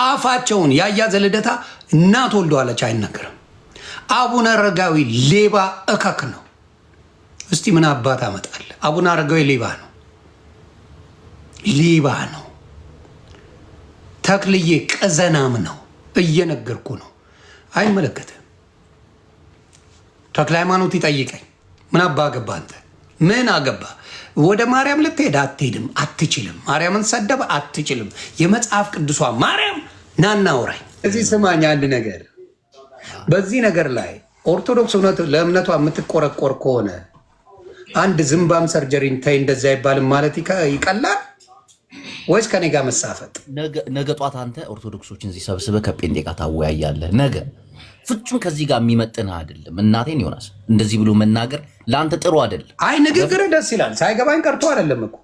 አፋቸውን ያያዘ ልደታ እናት ወልደዋለች አይነገርም። አቡነ አረጋዊ ሌባ እከክ ነው። እስቲ ምን አባት አመጣለ? አቡነ አረጋዊ ሌባ ነው፣ ሌባ ነው። ተክልዬ ቀዘናም ነው። እየነገርኩ ነው። አይመለከትም። ተክለ ሃይማኖት ይጠይቀኝ። ምን አባ ገባ አንተ? ምን አገባ? ወደ ማርያም ልትሄድ አትሄድም፣ አትችልም። ማርያምን ሰደበ አትችልም። የመጽሐፍ ቅዱሷ ማርያም ናና አውራኝ። እዚህ ስማኝ አንድ ነገር። በዚህ ነገር ላይ ኦርቶዶክስ ለእምነቷ የምትቆረቆር ከሆነ አንድ ዝምባም ሰርጀሪን ተይ እንደዛ አይባልም ማለት ይቀላል ወይስ ከኔ ጋር መሳፈጥ? ነገ ጧት አንተ ኦርቶዶክሶችን እዚህ ሰብስበህ ከጴንጤ ጋር ታወያያለህ። ነገ ፍጹም ከዚህ ጋር የሚመጥንህ አይደለም። እናቴን ዮናስ እንደዚህ ብሎ መናገር ለአንተ ጥሩ አይደለም። አይ ንግግር ደስ ይላል። ሳይገባኝ ቀርቶ አይደለም እኮ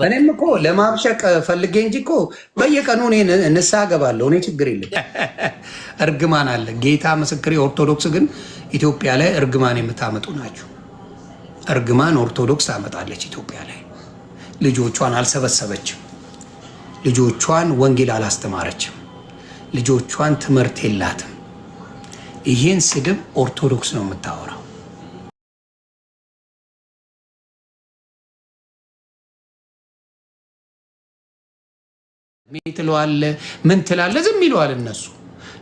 እኔም እኮ ለማብሸቅ ፈልጌ እንጂ እኮ በየቀኑ እኔ ንስሐ ገባለሁ። እኔ ችግር የለም። እርግማን አለ ጌታ ምስክሬ። ኦርቶዶክስ ግን ኢትዮጵያ ላይ እርግማን የምታመጡ ናቸው። እርግማን ኦርቶዶክስ ታመጣለች ኢትዮጵያ ላይ። ልጆቿን አልሰበሰበችም። ልጆቿን ወንጌል አላስተማረችም። ልጆቿን ትምህርት የላትም። ይህን ስድብ ኦርቶዶክስ ነው የምታወራው። ትለዋለ ምን ትላለ? ዝም ይለዋል እነሱ።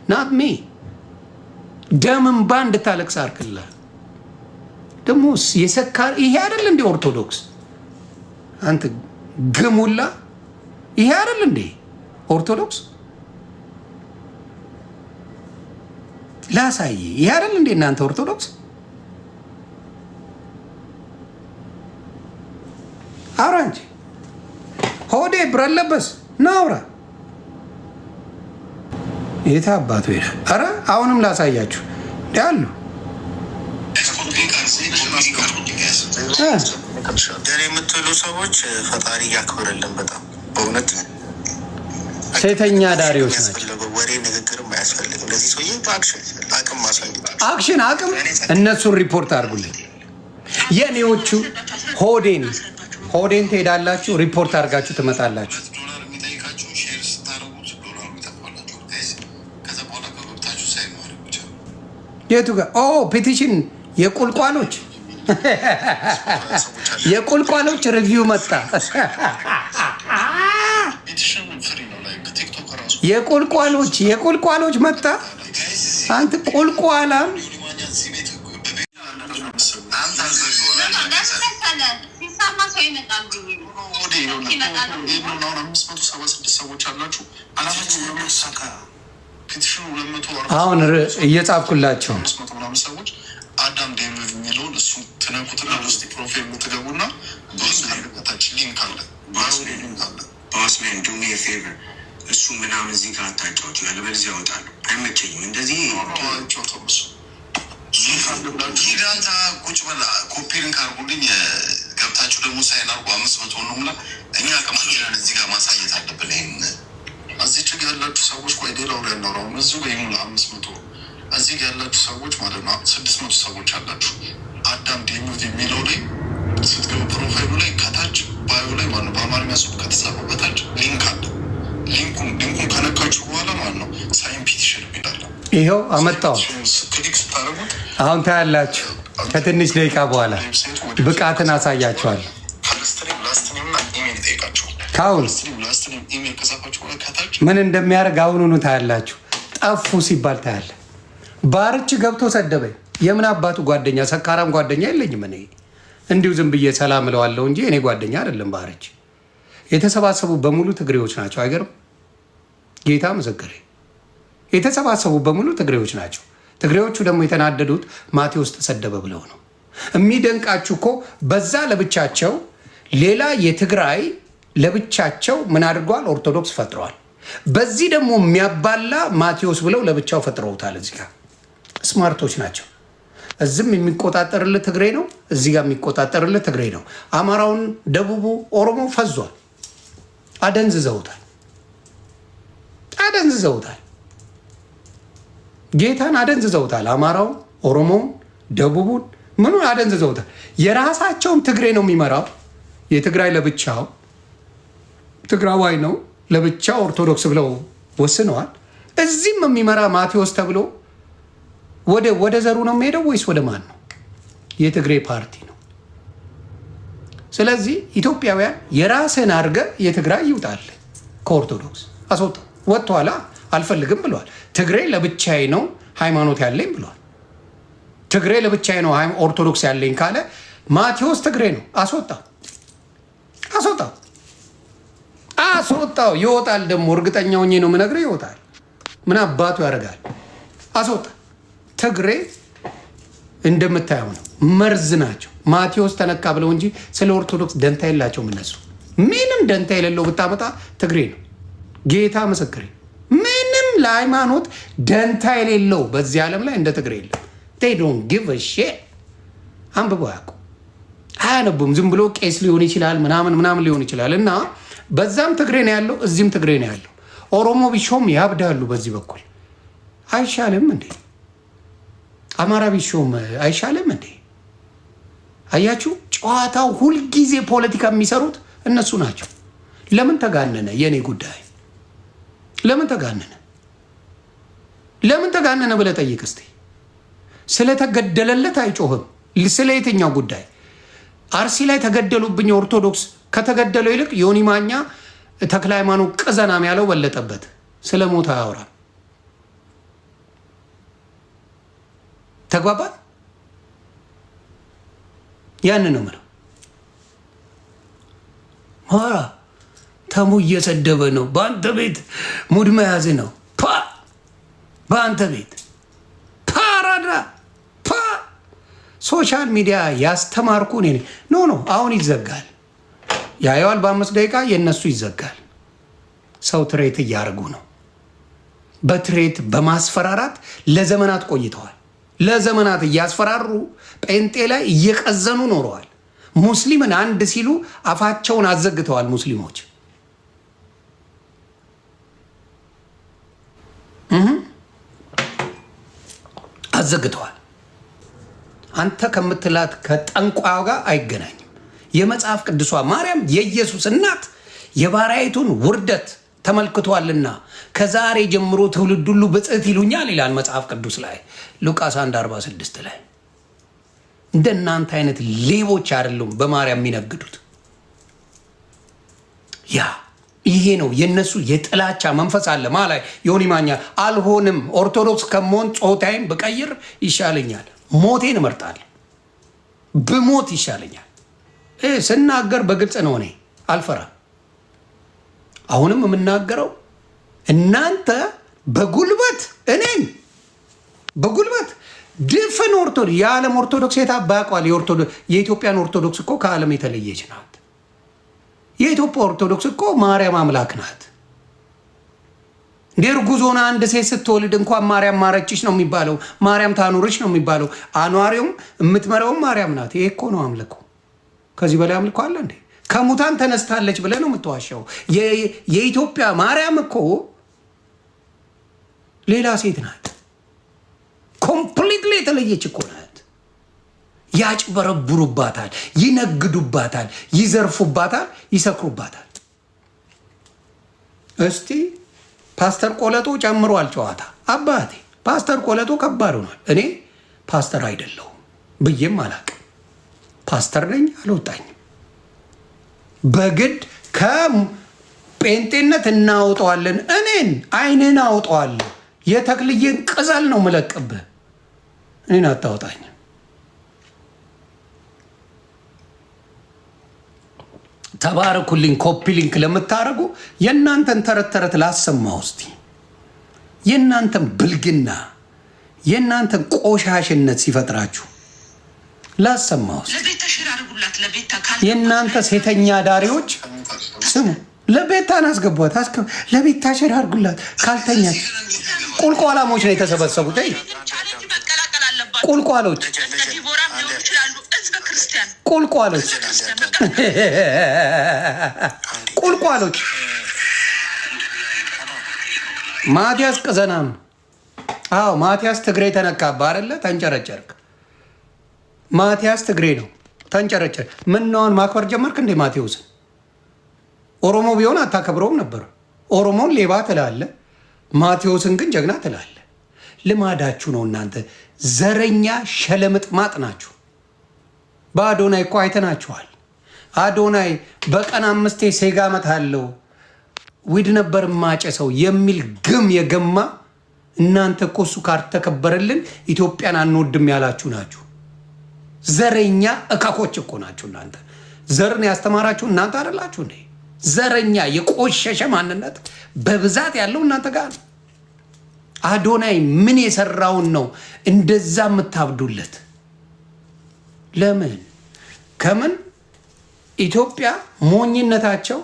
ናት ሜ ደምን ባንድ ታለቅስ አርክላ ደግሞ የሰካር ይሄ አይደል እንዴ ኦርቶዶክስ? አንተ ግሙላ ይሄ አይደል እንዴ ኦርቶዶክስ? ላሳይ ይሄ አይደል እንዴ እናንተ ኦርቶዶክስ? አውራ እንጂ ሆዴ ብረለበስ ናውራ የታ አባቱ ይሄ። አረ አሁንም ላሳያችሁ ያሉ ደሬ የምትሉ ሰዎች ፈጣሪ ያክብርልን። በጣም በእውነት ሴተኛ ዳሪዎች ናቸው። ወሬ ንግግርም አያስፈልግም። ለዚህ ሰውዬ አቅም ማሳየት አቅም እነሱን ሪፖርት አድርጉልኝ። የኔዎቹ ሆዴን ትሄዳላችሁ፣ ሪፖርት አድርጋችሁ ትመጣላችሁ። የቱ ጋር ፔቲሽን የቁልቋሎች ሪቪው መጣ። የቁልቋሎች መጣ። አንተ ቁልቋላም አሁን እየጻፍኩላቸው አዳም ዴቪድ የሚለውን እሱ ትነኩትና ውስጥ ፕሮፋይል የምትገቡና ሊንክ አለ ባስሜን ዱ ሚ ፌቨር እሱ ምናምን እዚህ ጋር አታጫወቱ፣ ያለበለዚያ ያወጣሉ። አይመቸኝም እንደዚህ ሂዳንታ ቁጭ በላ ኮፒ ሊንክ አርጉልኝ። ገብታችሁ ደግሞ ሳይን አርጉ 500 ነው ሙላ። እኛ አቅማችንን እዚህ ጋር ማሳየት አለብን። ይህን እዚህ ችግ ያላችሁ ሰዎች ቆይ ሌላው ላይ ያናውራው እዚሁ ጋር ይሙላ 500 እዚህ ጋር ያላችሁ ሰዎች ማለት ነው 600 ሰዎች አላችሁ። አዳም ዴቪድ የሚለው ላይ ስትገቡ ፕሮፋይሉ ላይ ከታች ባዮ ላይ ማለት ነው በአማርኛ ጽሑፍ ከተጻፈ በታች ሊንክ አለ። ሊንኩን ከነካችሁ በኋላ ማለት ነው ሳይን ፒቲሽን ይላል። ይኸው አመጣው። ክሊክ ስታደርጉት አሁን ታያላችሁ። ከትንሽ ደቂቃ በኋላ ብቃትን አሳያችኋል። ካልስትሪም ላስትኔምና ኢሜል ይጠይቃችኋል። ካሁን ላስትኔም ኢሜል ከጻፋችሁ በኋላ ከታች ምን እንደሚያደርግ አሁኑኑ ታያላችሁ። ጠፉ ሲባል ታያለ። ባርች ገብቶ ሰደበኝ። የምን አባቱ ጓደኛ? ሰካራም ጓደኛ የለኝም እኔ። እንዲሁ ዝም ብዬ ሰላም እለዋለሁ እንጂ እኔ ጓደኛ አይደለም ባርች። የተሰባሰቡ በሙሉ ትግሬዎች ናቸው። አይገርም? ጌታ ምስክሬ፣ የተሰባሰቡ በሙሉ ትግሬዎች ናቸው። ትግሬዎቹ ደግሞ የተናደዱት ማቴዎስ ተሰደበ ብለው ነው። የሚደንቃችሁ እኮ በዛ ለብቻቸው ሌላ የትግራይ ለብቻቸው ምን አድርገዋል? ኦርቶዶክስ ፈጥረዋል። በዚህ ደግሞ የሚያባላ ማቴዎስ ብለው ለብቻው ፈጥረውታል። እዚህ ጋር ስማርቶች ናቸው። እዚህም የሚቆጣጠርልህ ትግሬ ነው፣ እዚህ ጋር የሚቆጣጠርልህ ትግሬ ነው። አማራውን፣ ደቡቡ፣ ኦሮሞ ፈዟል። አደንዝዘውታል። ጌታን አደንዝዘውታል። አማራውን፣ ኦሮሞውን፣ ደቡቡን ምኑን አደንዝዘውታል። የራሳቸውን ትግሬ ነው የሚመራው። የትግራይ ለብቻው ትግራዋይ ነው ለብቻው ኦርቶዶክስ ብለው ወስነዋል። እዚህም የሚመራ ማቴዎስ ተብሎ ወደ ዘሩ ነው የሚሄደው ወይስ ወደ ማን ነው? የትግሬ ፓርቲ ነው። ስለዚህ ኢትዮጵያውያን የራስን አድርገ የትግራይ ይውጣል ከኦርቶዶክስ አስወጣ። ወጥቷላ አልፈልግም ብለዋል። ትግሬ ለብቻዬ ነው ሃይማኖት ያለኝ ብለዋል። ትግሬ ለብቻዬ ነው ኦርቶዶክስ ያለኝ ካለ ማቴዎስ ትግሬ ነው። አስወጣው። ይወጣል። ደግሞ እርግጠኛ ሆኜ ነው የምነግርህ፣ ይወጣል። ምን አባቱ ያደርጋል? አስወጣ። ትግሬ እንደምታየው ነው፣ መርዝ ናቸው። ማቴዎስ ተነካ ብለው እንጂ ስለ ኦርቶዶክስ ደንታ የላቸውም እነሱ። ምንም ደንታ የሌለው ብታመጣ ትግሬ ነው። ጌታ ምስክሬ፣ ምንም ለሃይማኖት ደንታ የሌለው በዚህ ዓለም ላይ እንደ ትግሬ የለም። ዶንት ጊቭ አ ሺት። አንብበው አያነቡም። ዝም ብሎ ቄስ ሊሆን ይችላል ምናምን ሊሆን ይችላል። እና በዛም ትግሬ ነው ያለው፣ እዚህም ትግሬ ነው ያለው። ኦሮሞ ቢሾም ያብዳሉ። በዚህ በኩል አይሻልም እንዴ? አማራ ቢሾም አይሻልም እንዴ? አያችሁ፣ ጨዋታው ሁልጊዜ ፖለቲካ የሚሰሩት እነሱ ናቸው። ለምን ተጋነነ የእኔ ጉዳይ? ለምን ተጋነነ ብለህ ጠይቅ እስቲ። ስለተገደለለት አይጮህም። ስለ የትኛው ጉዳይ? አርሲ ላይ ተገደሉብኝ ኦርቶዶክስ ከተገደለው ይልቅ ዮኒ ማኛ ተክለ ሃይማኖት ቅዘናም ያለው በለጠበት። ስለ ሞት አያወራም። ተግባባል? ያን ነው ምለው። ኧረ ተሙ እየሰደበ ነው። በአንተ ቤት ሙድ መያዝ ነው። በአንተ ቤት ፓራዳ ሶሻል ሚዲያ ያስተማርኩ እኔ ኖ አሁን ይዘጋል። ያየዋል በ5 ደቂቃ የእነሱ ይዘጋል። ሰው ትሬት እያደረጉ ነው። በትሬት በማስፈራራት ለዘመናት ቆይተዋል። ለዘመናት እያስፈራሩ ጴንጤ ላይ እየቀዘኑ ኖረዋል። ሙስሊምን አንድ ሲሉ አፋቸውን አዘግተዋል። ሙስሊሞች አዘግተዋል። አንተ ከምትላት ከጠንቋዩ ጋር አይገናኝም። የመጽሐፍ ቅዱሷ ማርያም የኢየሱስ እናት የባሪያይቱን ውርደት ተመልክቷልና ከዛሬ ጀምሮ ትውልድ ሁሉ ብፅዕት ይሉኛል ይላል መጽሐፍ ቅዱስ ላይ ሉቃስ 1:46 ላይ። እንደናንተ አይነት ሌቦች አይደሉም በማርያም የሚነግዱት። ይሄ ነው የነሱ የጥላቻ መንፈስ አለ ማለት ዮኒ ማኛ አልሆንም። ኦርቶዶክስ ከመሆን ጾታዬን ብቀይር ይሻለኛል። ሞቴን እመርጣለሁ። ብሞት ይሻለኛል። ስናገር በግልጽ ነው። እኔ አልፈራም። አሁንም የምናገረው እናንተ በጉልበት እኔን በጉልበት ድፍን ኦርቶዶክስ የዓለም ኦርቶዶክስ የታባቋል። የኢትዮጵያን ኦርቶዶክስ እኮ ከዓለም የተለየች ናት። የኢትዮጵያ ኦርቶዶክስ እኮ ማርያም አምላክ ናት። እንደ እርጉዞና አንድ ሴት ስትወልድ እንኳን ማርያም ማረችሽ ነው የሚባለው። ማርያም ታኑርሽ ነው የሚባለው። አኗሪውም የምትመራውም ማርያም ናት። ይሄ እኮ ነው አምልኮ። ከዚህ በላይ አምልኮ አለ እንዴ? ከሙታን ተነስታለች ብለህ ነው የምትዋሻው? የኢትዮጵያ ማርያም እኮ ሌላ ሴት ናት። ኮምፕሊትሊ የተለየች እኮ ናት። ያጭበረብሩባታል፣ ይነግዱባታል፣ ይዘርፉባታል፣ ይሰክሩባታል። እስቲ ፓስተር ቆለጦ ጨምሯል ጨዋታ። አባቴ ፓስተር ቆለጦ ከባድ ሆኗል። እኔ ፓስተር አይደለሁም ብዬም አላቅም። ፓስተር ነኝ አልወጣኝም። በግድ ከጴንጤነት እናውጠዋለን። እኔን አይንን አውጠዋለሁ። የተክልዬን ቅዘል ነው ምለቅብህ። እኔን አታወጣኝም። ተባረኩልኝ። ኮፒ ሊንክ ለምታደርጉ የእናንተን ተረት ተረት ላሰማ ውስጥ የእናንተን ብልግና የእናንተን ቆሻሽነት ሲፈጥራችሁ ላሰማ ውስጥ የእናንተ ሴተኛ ዳሪዎች ስሙ። ለቤታን አስገቧት። ለቤታ ሸር አድርጉላት። ካልተኛች ቁልቋላሞች ነው የተሰበሰቡት። ቁልቋሎች ቁልቋሎች ቁልቋሎች ማቲያስ ቅዘናም። አዎ ማቲያስ ትግሬ ተነካባ አይደለ? ተንጨረጨርክ። ማቲያስ ትግሬ ነው። ተንጨረጨር። ምነውን ማክበር ጀመርክ እንዴ ማቴዎስን? ኦሮሞ ቢሆን አታከብረውም ነበር። ኦሮሞን ሌባ ትላለህ፣ ማቴዎስን ግን ጀግና ትላለ። ልማዳችሁ ነው እናንተ ዘረኛ ሸለምጥማጥ ናችሁ። በአዶናይ እኮ አይተናችኋል። አዶናይ በቀን 5 ሴጋ እመታለሁ ዊድ ነበር ማጨሰው የሚል ግም የገማ እናንተ እኮ እሱ ካልተከበረልን ኢትዮጵያን አንወድም ያላችሁ ናችሁ። ዘረኛ እካኮች እኮ ናችሁ እናንተ። ዘርን ያስተማራችሁ እናንተ አይደላችሁ እንዴ? ዘረኛ የቆሸሸ ማንነት በብዛት ያለው እናንተ ጋር ነው። አዶናይ ምን የሰራውን ነው እንደዛ የምታብዱለት? ለምን ከምን ኢትዮጵያ ሞኝነታቸው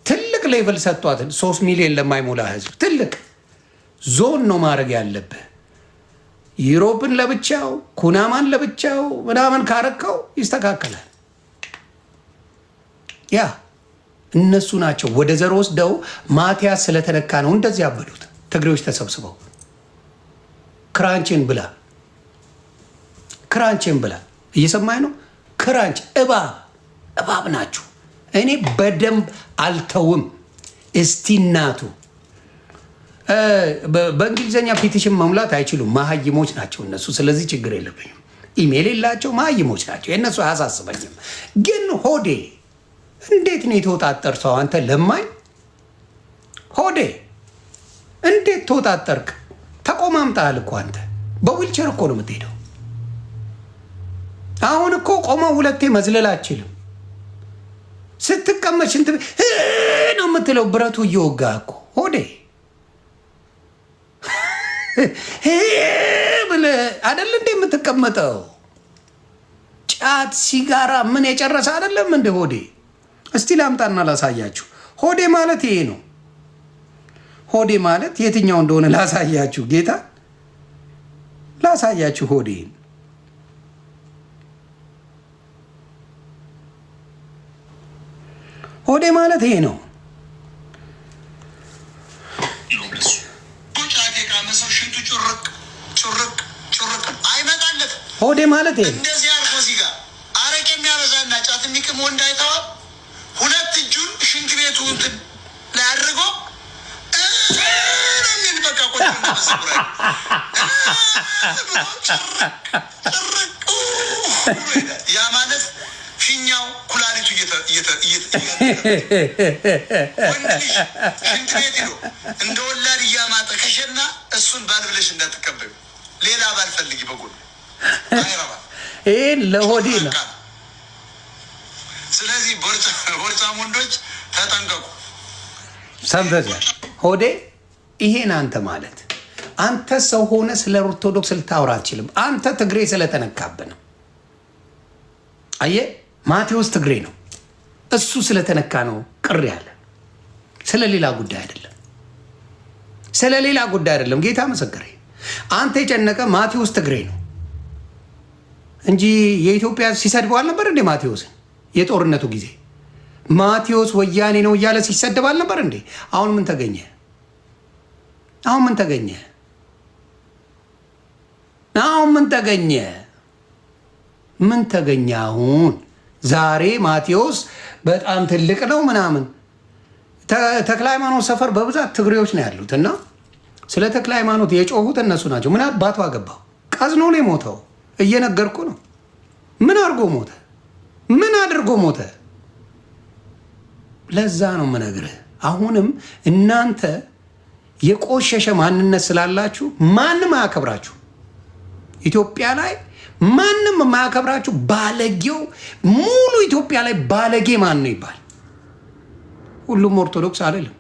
ትልቅ ሌቭል ሰጥቷትን 3 ሚሊዮን ለማይሞላ ህዝብ ትልቅ ዞን ነው ማድረግ ያለብህ። ዩሮፕን ለብቻው ኩናማን ለብቻው ምናምን ካረከው ይስተካከላል። ያ እነሱ ናቸው ወደ ዘር ወስደው ማቲያስ ስለተነካ ነው እንደዚህ ያበዱት። ትግሬዎች ተሰብስበው ክራንችን ብላ ክራንችን ብላ እየሰማኝ ነው። ክራንች እባብ ናችሁ። እኔ በደንብ አልተውም። እስቲ እናቱ በእንግሊዝኛ ፒቲሽን መሙላት አይችሉም። መሀይሞች ናቸው እነሱ። ስለዚህ ችግር የለብኝም። ኢሜል የላቸው መሀይሞች ናቸው። የእነሱ አያሳስበኝም። ግን ሆዴ እንዴት ነው የተወጣጠር ሰው አንተ ለማኝ ሆዴ እንዴት ተወጣጠርክ? ተቆማምጣል እኮ አንተ በዊልቸር እኮ ነው የምትሄደው። አሁን እኮ ቆመው ሁለቴ መዝለል አችልም። ስትቀመጥ ሽንት ነው የምትለው። ብረቱ እየወጋ እኮ ሆዴ ብለህ አይደል እንደ የምትቀመጠው። ጫት ሲጋራ ምን የጨረሰ አይደለም እንደ ሆዴ። እስቲ ላምጣና ላሳያችሁ። ሆዴ ማለት ይሄ ነው። ሆዴ ማለት የትኛው እንደሆነ ላሳያችሁ። ጌታ ላሳያችሁ ሆዴን። ሆዴ ማለት ይሄ ነው። ሆዴ ማለት ይሄ እንደዚህ አርጎ እዚህ ጋር አረቄ የሚያበዛና ጫት የሚቅም ወንድ አይተዋል። ሁለት እጁን ሽንት ቤቱ እንትን ላይ አድርጎ የሚል በቃ ቆጭ ያ ማለት ፊኛው ኩላሊቱ ወንድ ልጅ ሽንት ቤት ሄዶ እንደ ወላድ እያማጠ ከሸና እሱን ባል ብለሽ እንዳትቀበዩ። ሌላ ባል ፈልጊ በጎን ይህን ለሆዴ ነው። ስለዚህ ቦርጫም ወንዶች ተጠንቀቁ። ሰምተህ ሆዴ ይሄን አንተ ማለት አንተ ሰው ሆነ ስለ ኦርቶዶክስ ልታወራ አትችልም። አንተ ትግሬ ስለተነካብህ ነው። አየህ ማቴዎስ ትግሬ ነው። እሱ ስለተነካ ነው ቅር ያለ። ስለሌላ ጉዳይ አይደለም። ስለሌላ ጉዳይ አይደለም። ጌታ መሰከረ። አንተ የጨነቀ ማቴዎስ ትግሬ ነው እንጂ የኢትዮጵያ ሲሰድበው አልነበር እንዴ? ማቴዎስን የጦርነቱ ጊዜ ማቴዎስ ወያኔ ነው እያለ ሲሰደብ አልነበር እንዴ? አሁን ምን ተገኘ? አሁን ምን ተገኘ? አሁን ምን ተገኘ? ምን ተገኘ? አሁን ዛሬ ማቴዎስ በጣም ትልቅ ነው ምናምን። ተክለ ሃይማኖት ሰፈር በብዛት ትግሬዎች ነው ያሉት እና ስለ ተክለ ሃይማኖት የጮሁት እነሱ ናቸው። ምን አባቱ አገባው? ቀዝኖ ነው የሞተው። እየነገርኩ ነው። ምን አድርጎ ሞተ? ምን አድርጎ ሞተ? ለዛ ነው የምነግርህ። አሁንም እናንተ የቆሸሸ ማንነት ስላላችሁ ማንም አያከብራችሁ። ኢትዮጵያ ላይ ማንም የማያከብራችሁ ባለጌው ሙሉ ኢትዮጵያ ላይ ባለጌ ማን ነው ይባል? ሁሉም ኦርቶዶክስ አይደለም።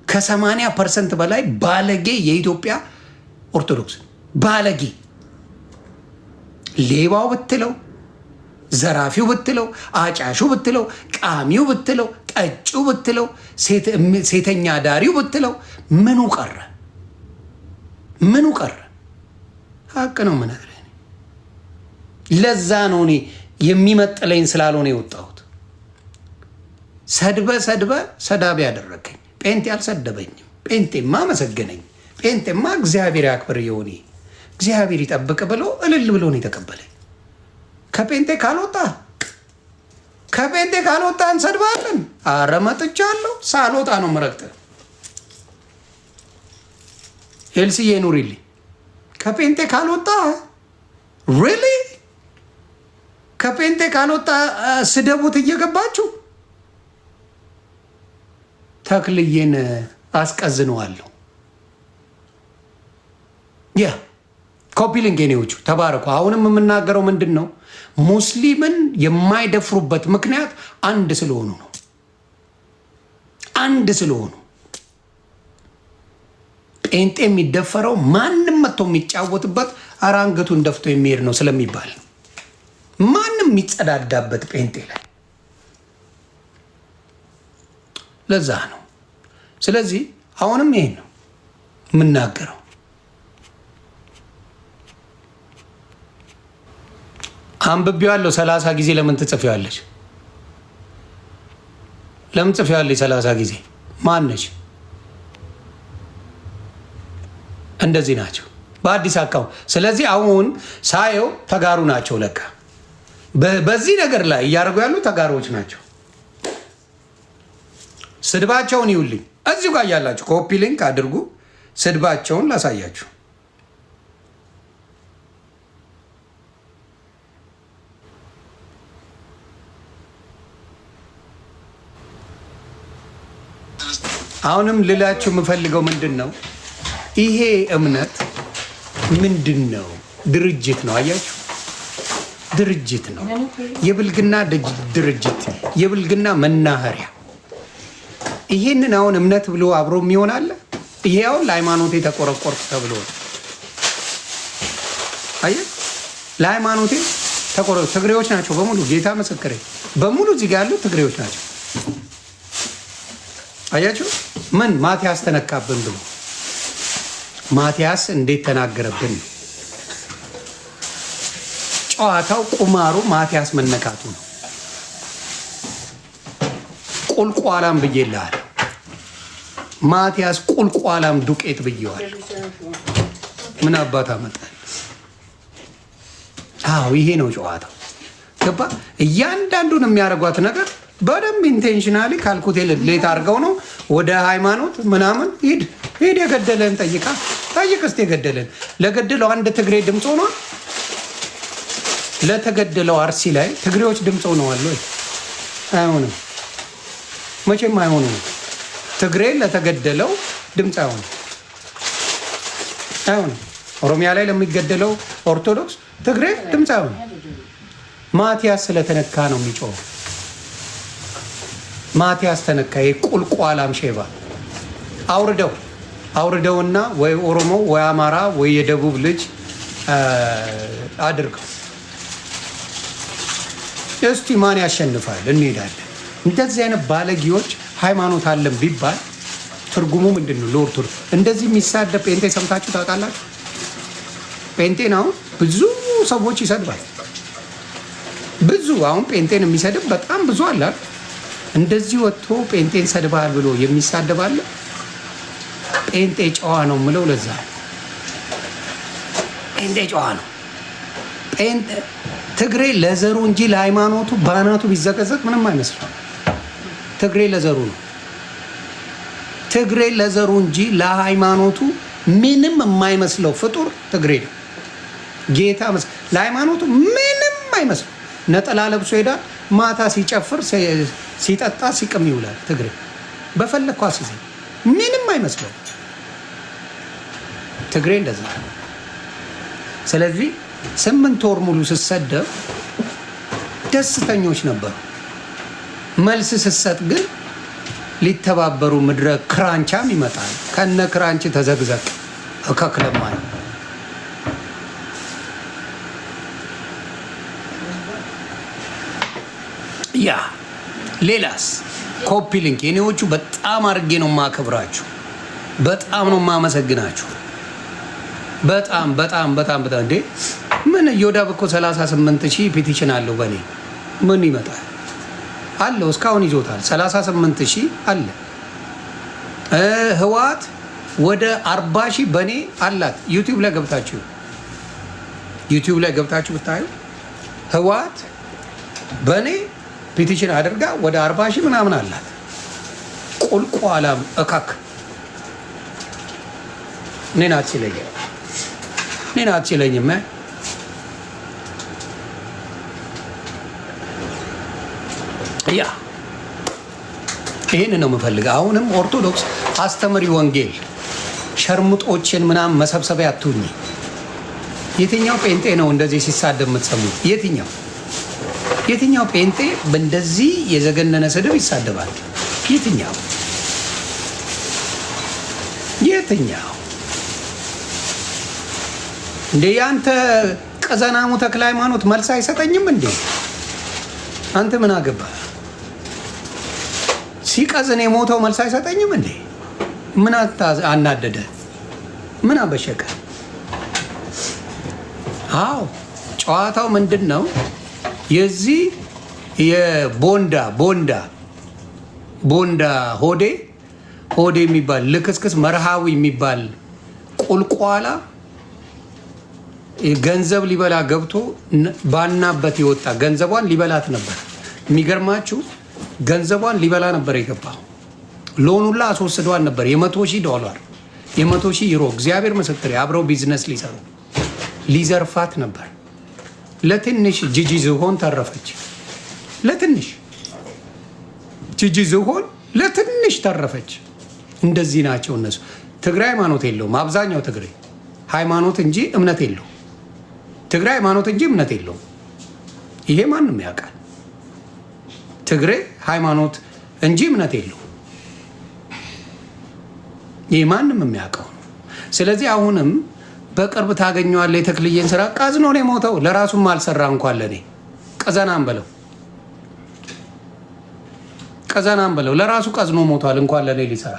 ከ80% በላይ ባለጌ የኢትዮጵያ ኦርቶዶክስ ባለጌ። ሌባው ብትለው፣ ዘራፊው ብትለው፣ አጫሹ ብትለው፣ ቃሚው ብትለው፣ ጠጪው ብትለው፣ ሴተኛ ዳሪው ብትለው ምኑ ቀረ? ምኑ ቀረ? ሀቅ ነው የምነግርህ። ለዛ ነው እኔ የሚመጥለኝ ስላልሆነ የወጣሁት። ሰድበ ሰዳቢ ያደረገኝ። ጴንጤ አልሰደበኝም። ጴንጤማ መሰገነኝ። ጴንጤማ እግዚአብሔር ያክብር የሆነ እግዚአብሔር ይጠብቅ ብሎ እልል ብሎ ነው የተቀበለኝ። ከጴንጤ ካልወጣ እንሰድባለን። አረ መጥቻለሁ። ሳልወጣ ነው የምረግጥህ። ኤልሲዬ ኑሪልኝ። ከጴንጤ ካልወጣ ሪሊ ከጴንጤ ካልወጣ ስደቡት እየገባችሁ ተክልዬን አስቀዝነዋለሁ። ያ ኮፒ ሊንክ የኔዎቹ ተባረኩ። አሁንም የምናገረው ምንድን ነው? ሙስሊምን የማይደፍሩበት ምክንያት አንድ ስለሆኑ ነው። አንድ ስለሆኑ ጴንጤ የሚደፈረው ማንም መጥቶ የሚጫወትበት ኧረ አንገቱን ደፍቶ የሚሄድ ነው ስለሚባል ማንም የሚጸዳዳበት ጴንጤ ላይ ለዛ ነው። ስለዚህ አሁንም ይሄን ነው የምናገረው። አንብቤዋለሁ 30 ጊዜ። ለምን ትጽፊዋለች? ለምን ጽፊዋለች 30 ጊዜ? ማነች? እንደዚህ ናቸው በአዲስ አካውንት። ስለዚህ አሁን ሳየው ተጋሩ ናቸው ለካ። በዚህ ነገር ላይ እያደረጉ ያሉ ተጋሮች ናቸው። ስድባቸውን ይውልኝ እዚሁ ጋር ያላችሁ ኮፒ ሊንክ አድርጉ። ስድባቸውን ላሳያችሁ። አሁንም ልላችሁ የምፈልገው ምንድን ነው፣ ይሄ እምነት ምንድን ነው? ድርጅት ነው። አያችሁ፣ ድርጅት ነው። የብልግና ድርጅት፣ የብልግና መናኸሪያ። ይሄንን አሁን እምነት ብሎ አብሮ የሚሆን አለ? ይሄ አሁን ለሃይማኖቴ ተቆረቆርኩ ተብሎ አየ፣ ለሃይማኖቴ ተቆረቆርኩ። ትግሬዎች ናቸው በሙሉ፣ ጌታ ምስክሬ፣ በሙሉ እዚህ ጋር ያሉት ትግሬዎች ናቸው። አያችሁ፣ ምን ማቲያስ ተነካብን ብሎ ማቲያስ እንዴት ተናገረብን? ጨዋታው ቁማሩ ማቲያስ መነካቱ ነው። ቁልቋላም ብዬልሃል ማቲያስ፣ ቁልቋላም ዱቄት ብዬዋል። ምን አባት አመጣል? አዎ ይሄ ነው ጨዋታው። ገባ? እያንዳንዱን የሚያደርጓት ነገር በደንብ ኢንቴንሽናሊ ካልኩሌት አድርገው ነው ወደ ሃይማኖት ምናምን። ሂድ ሂድ፣ የገደለን ጠይቅ እስቲ። የገደለን ለገደለው አንድ ትግሬ ድምፅ ሆኗል። ለተገደለው አርሲ ላይ ትግሬዎች ድምፅ ሆነዋል ወይ? አይሆንም፣ መቼም አይሆኑም። ትግሬ ለተገደለው ድምፅ አይሆንም፣ አይሆንም። ኦሮሚያ ላይ ለሚገደለው ኦርቶዶክስ ትግሬ ድምፅ አይሆንም። ማቲያስ ስለተነካ ነው የሚጮኸው። ማቲያስ ተነካ። የቁልቋላም ሼባ አውርደውና ወይ ኦሮሞ ወይ አማራ ወይ የደቡብ ልጅ አድርገው እስቲ ማን ያሸንፋል? እንሄዳለን። እንደዚህ አይነት ባለጌዎች ሃይማኖት አለን ቢባል ትርጉሙ ምንድን ነው? ለኦርቶዶክስ እንደዚህ የሚሳደብ ጴንጤ ሰምታችሁ ታውቃላችሁ? ጴንጤን አሁን ብዙ ሰዎች ይሰድባል። ብዙ አሁን ጴንጤን የሚሰድብ በጣም ብዙ አለ። እንደዚህ ወጥቶ ጴንጤን ሰድባል ብሎ የሚሳደባለ። ጴንጤ ጨዋ ነው የምለው ለዛ። ጴንጤ ጨዋ ነው። ትግሬ ለዘሩ እንጂ ለሃይማኖቱ ባናቱ ቢዘቀዘቅ ምንም አይመስልም። ትግሬ ለዘሩ ነው። ትግሬ ለዘሩ እንጂ ለሃይማኖቱ ምንም የማይመስለው ፍጡር ትግሬ ነው። ጌታ ለሃይማኖቱ ምንም አይመስለው። ነጠላ ለብሶ ሄዳል። ማታ ሲጨፍር ሲጠጣ ሲቅም ይውላል። ትግሬ በፈለግኳ ሲዜ ምንም አይመስለው። ትግሬ እንደዛ። ስለዚህ 8 ወር ሙሉ ስሰደብ ደስተኞች ነበሩ። መልስ ስሰጥ ግን ሊተባበሩ ምድረ ክራንቻም ይመጣል። ከነ ክራንች ተዘግዘቅ እከክለማ ያ ሌላስ ኮፒ ሊንክ የኔዎቹ በጣም አድርጌ ነው የማከብራችሁ። በጣም ነው የማመሰግናችሁ። በጣም በጣም በጣም በጣም እንዴ ምን እዮዳብ እኮ 38,000 ፔቲሽን አለው በኔ ምን ይመጣል አለው። እስካሁን ይዞታል 38,000 አለ። ህወሓት ወደ 40,000 በኔ አላት። ዩቲዩብ ላይ ገብታችሁ ብታዩ ህወሓት በኔ ፔቲሽን አድርጋ ወደ 40,000 ምናምን አላት። ቁልቋላም እካክ እኔን አትችለኝም። እኔን አትችለኝም። ያ ይህን ነው የምፈልገው። አሁንም ኦርቶዶክስ አስተምሪ ወንጌል ሸርሙጦችን ምናምን መሰብሰቢያ አትሁኝ። የትኛው ጴንጤ ነው እንደዚህ ሲሳደብ የምትሰሙት? የትኛው ጴንጤ በእንደዚህ የዘገነነ ስድብ ይሳደባል? የትኛው እንዴ? ያንተ ቀዘናሙ ተክለ ሃይማኖት መልስ አይሰጠኝም እንዴ? አንተ ምን አገባ? ሲቀዝን የሞተው መልስ አይሰጠኝም እንዴ? ምን አናደደ? ምን አበሸቀ? አዎ ጨዋታው ምንድን ነው? የዚህ የቦንዳ ሆዴ የሚባል ልክስክስ መርሃዊ የሚባል ቁልቋላ ገንዘብ ሊበላ ገብቶ ባናበት የወጣ ገንዘቧን ሊበላት ነበር። የሚገርማችሁ ገንዘቧን ሊበላ ነበር የገባው። ሎኑላ አስወስዷን ነበር። $100,000 $100,000 እግዚአብሔር ምስክር አብረው ቢዝነስ ሊሰሩ ሊዘርፋት ነበር። ለትንሽ ጂጂ ዝሆን ተረፈች። ለትንሽ ጂጂ ዝሆን ለትንሽ ተረፈች። እንደዚህ ናቸው እነሱ። ትግራይ ሃይማኖት የለውም። አብዛኛው ትግራይ ሃይማኖት እንጂ እምነት የለውም። ትግራይ ሃይማኖት እንጂ እምነት የለውም። ይሄ ማንም ያውቃል። ትግራይ ሃይማኖት እንጂ እምነት የለውም። ይሄ ማንም የሚያውቀው ነው። ስለዚህ አሁንም በቅርብ ታገኘዋለህ። የተክልዬን ስራ ቀዝኖ ነው የሞተው። ለራሱም አልሰራ እንኳን ለኔ ቀዘናም በለው ለራሱ ቀዝኖ ሞቷል። እንኳን ለኔ ሊሰራ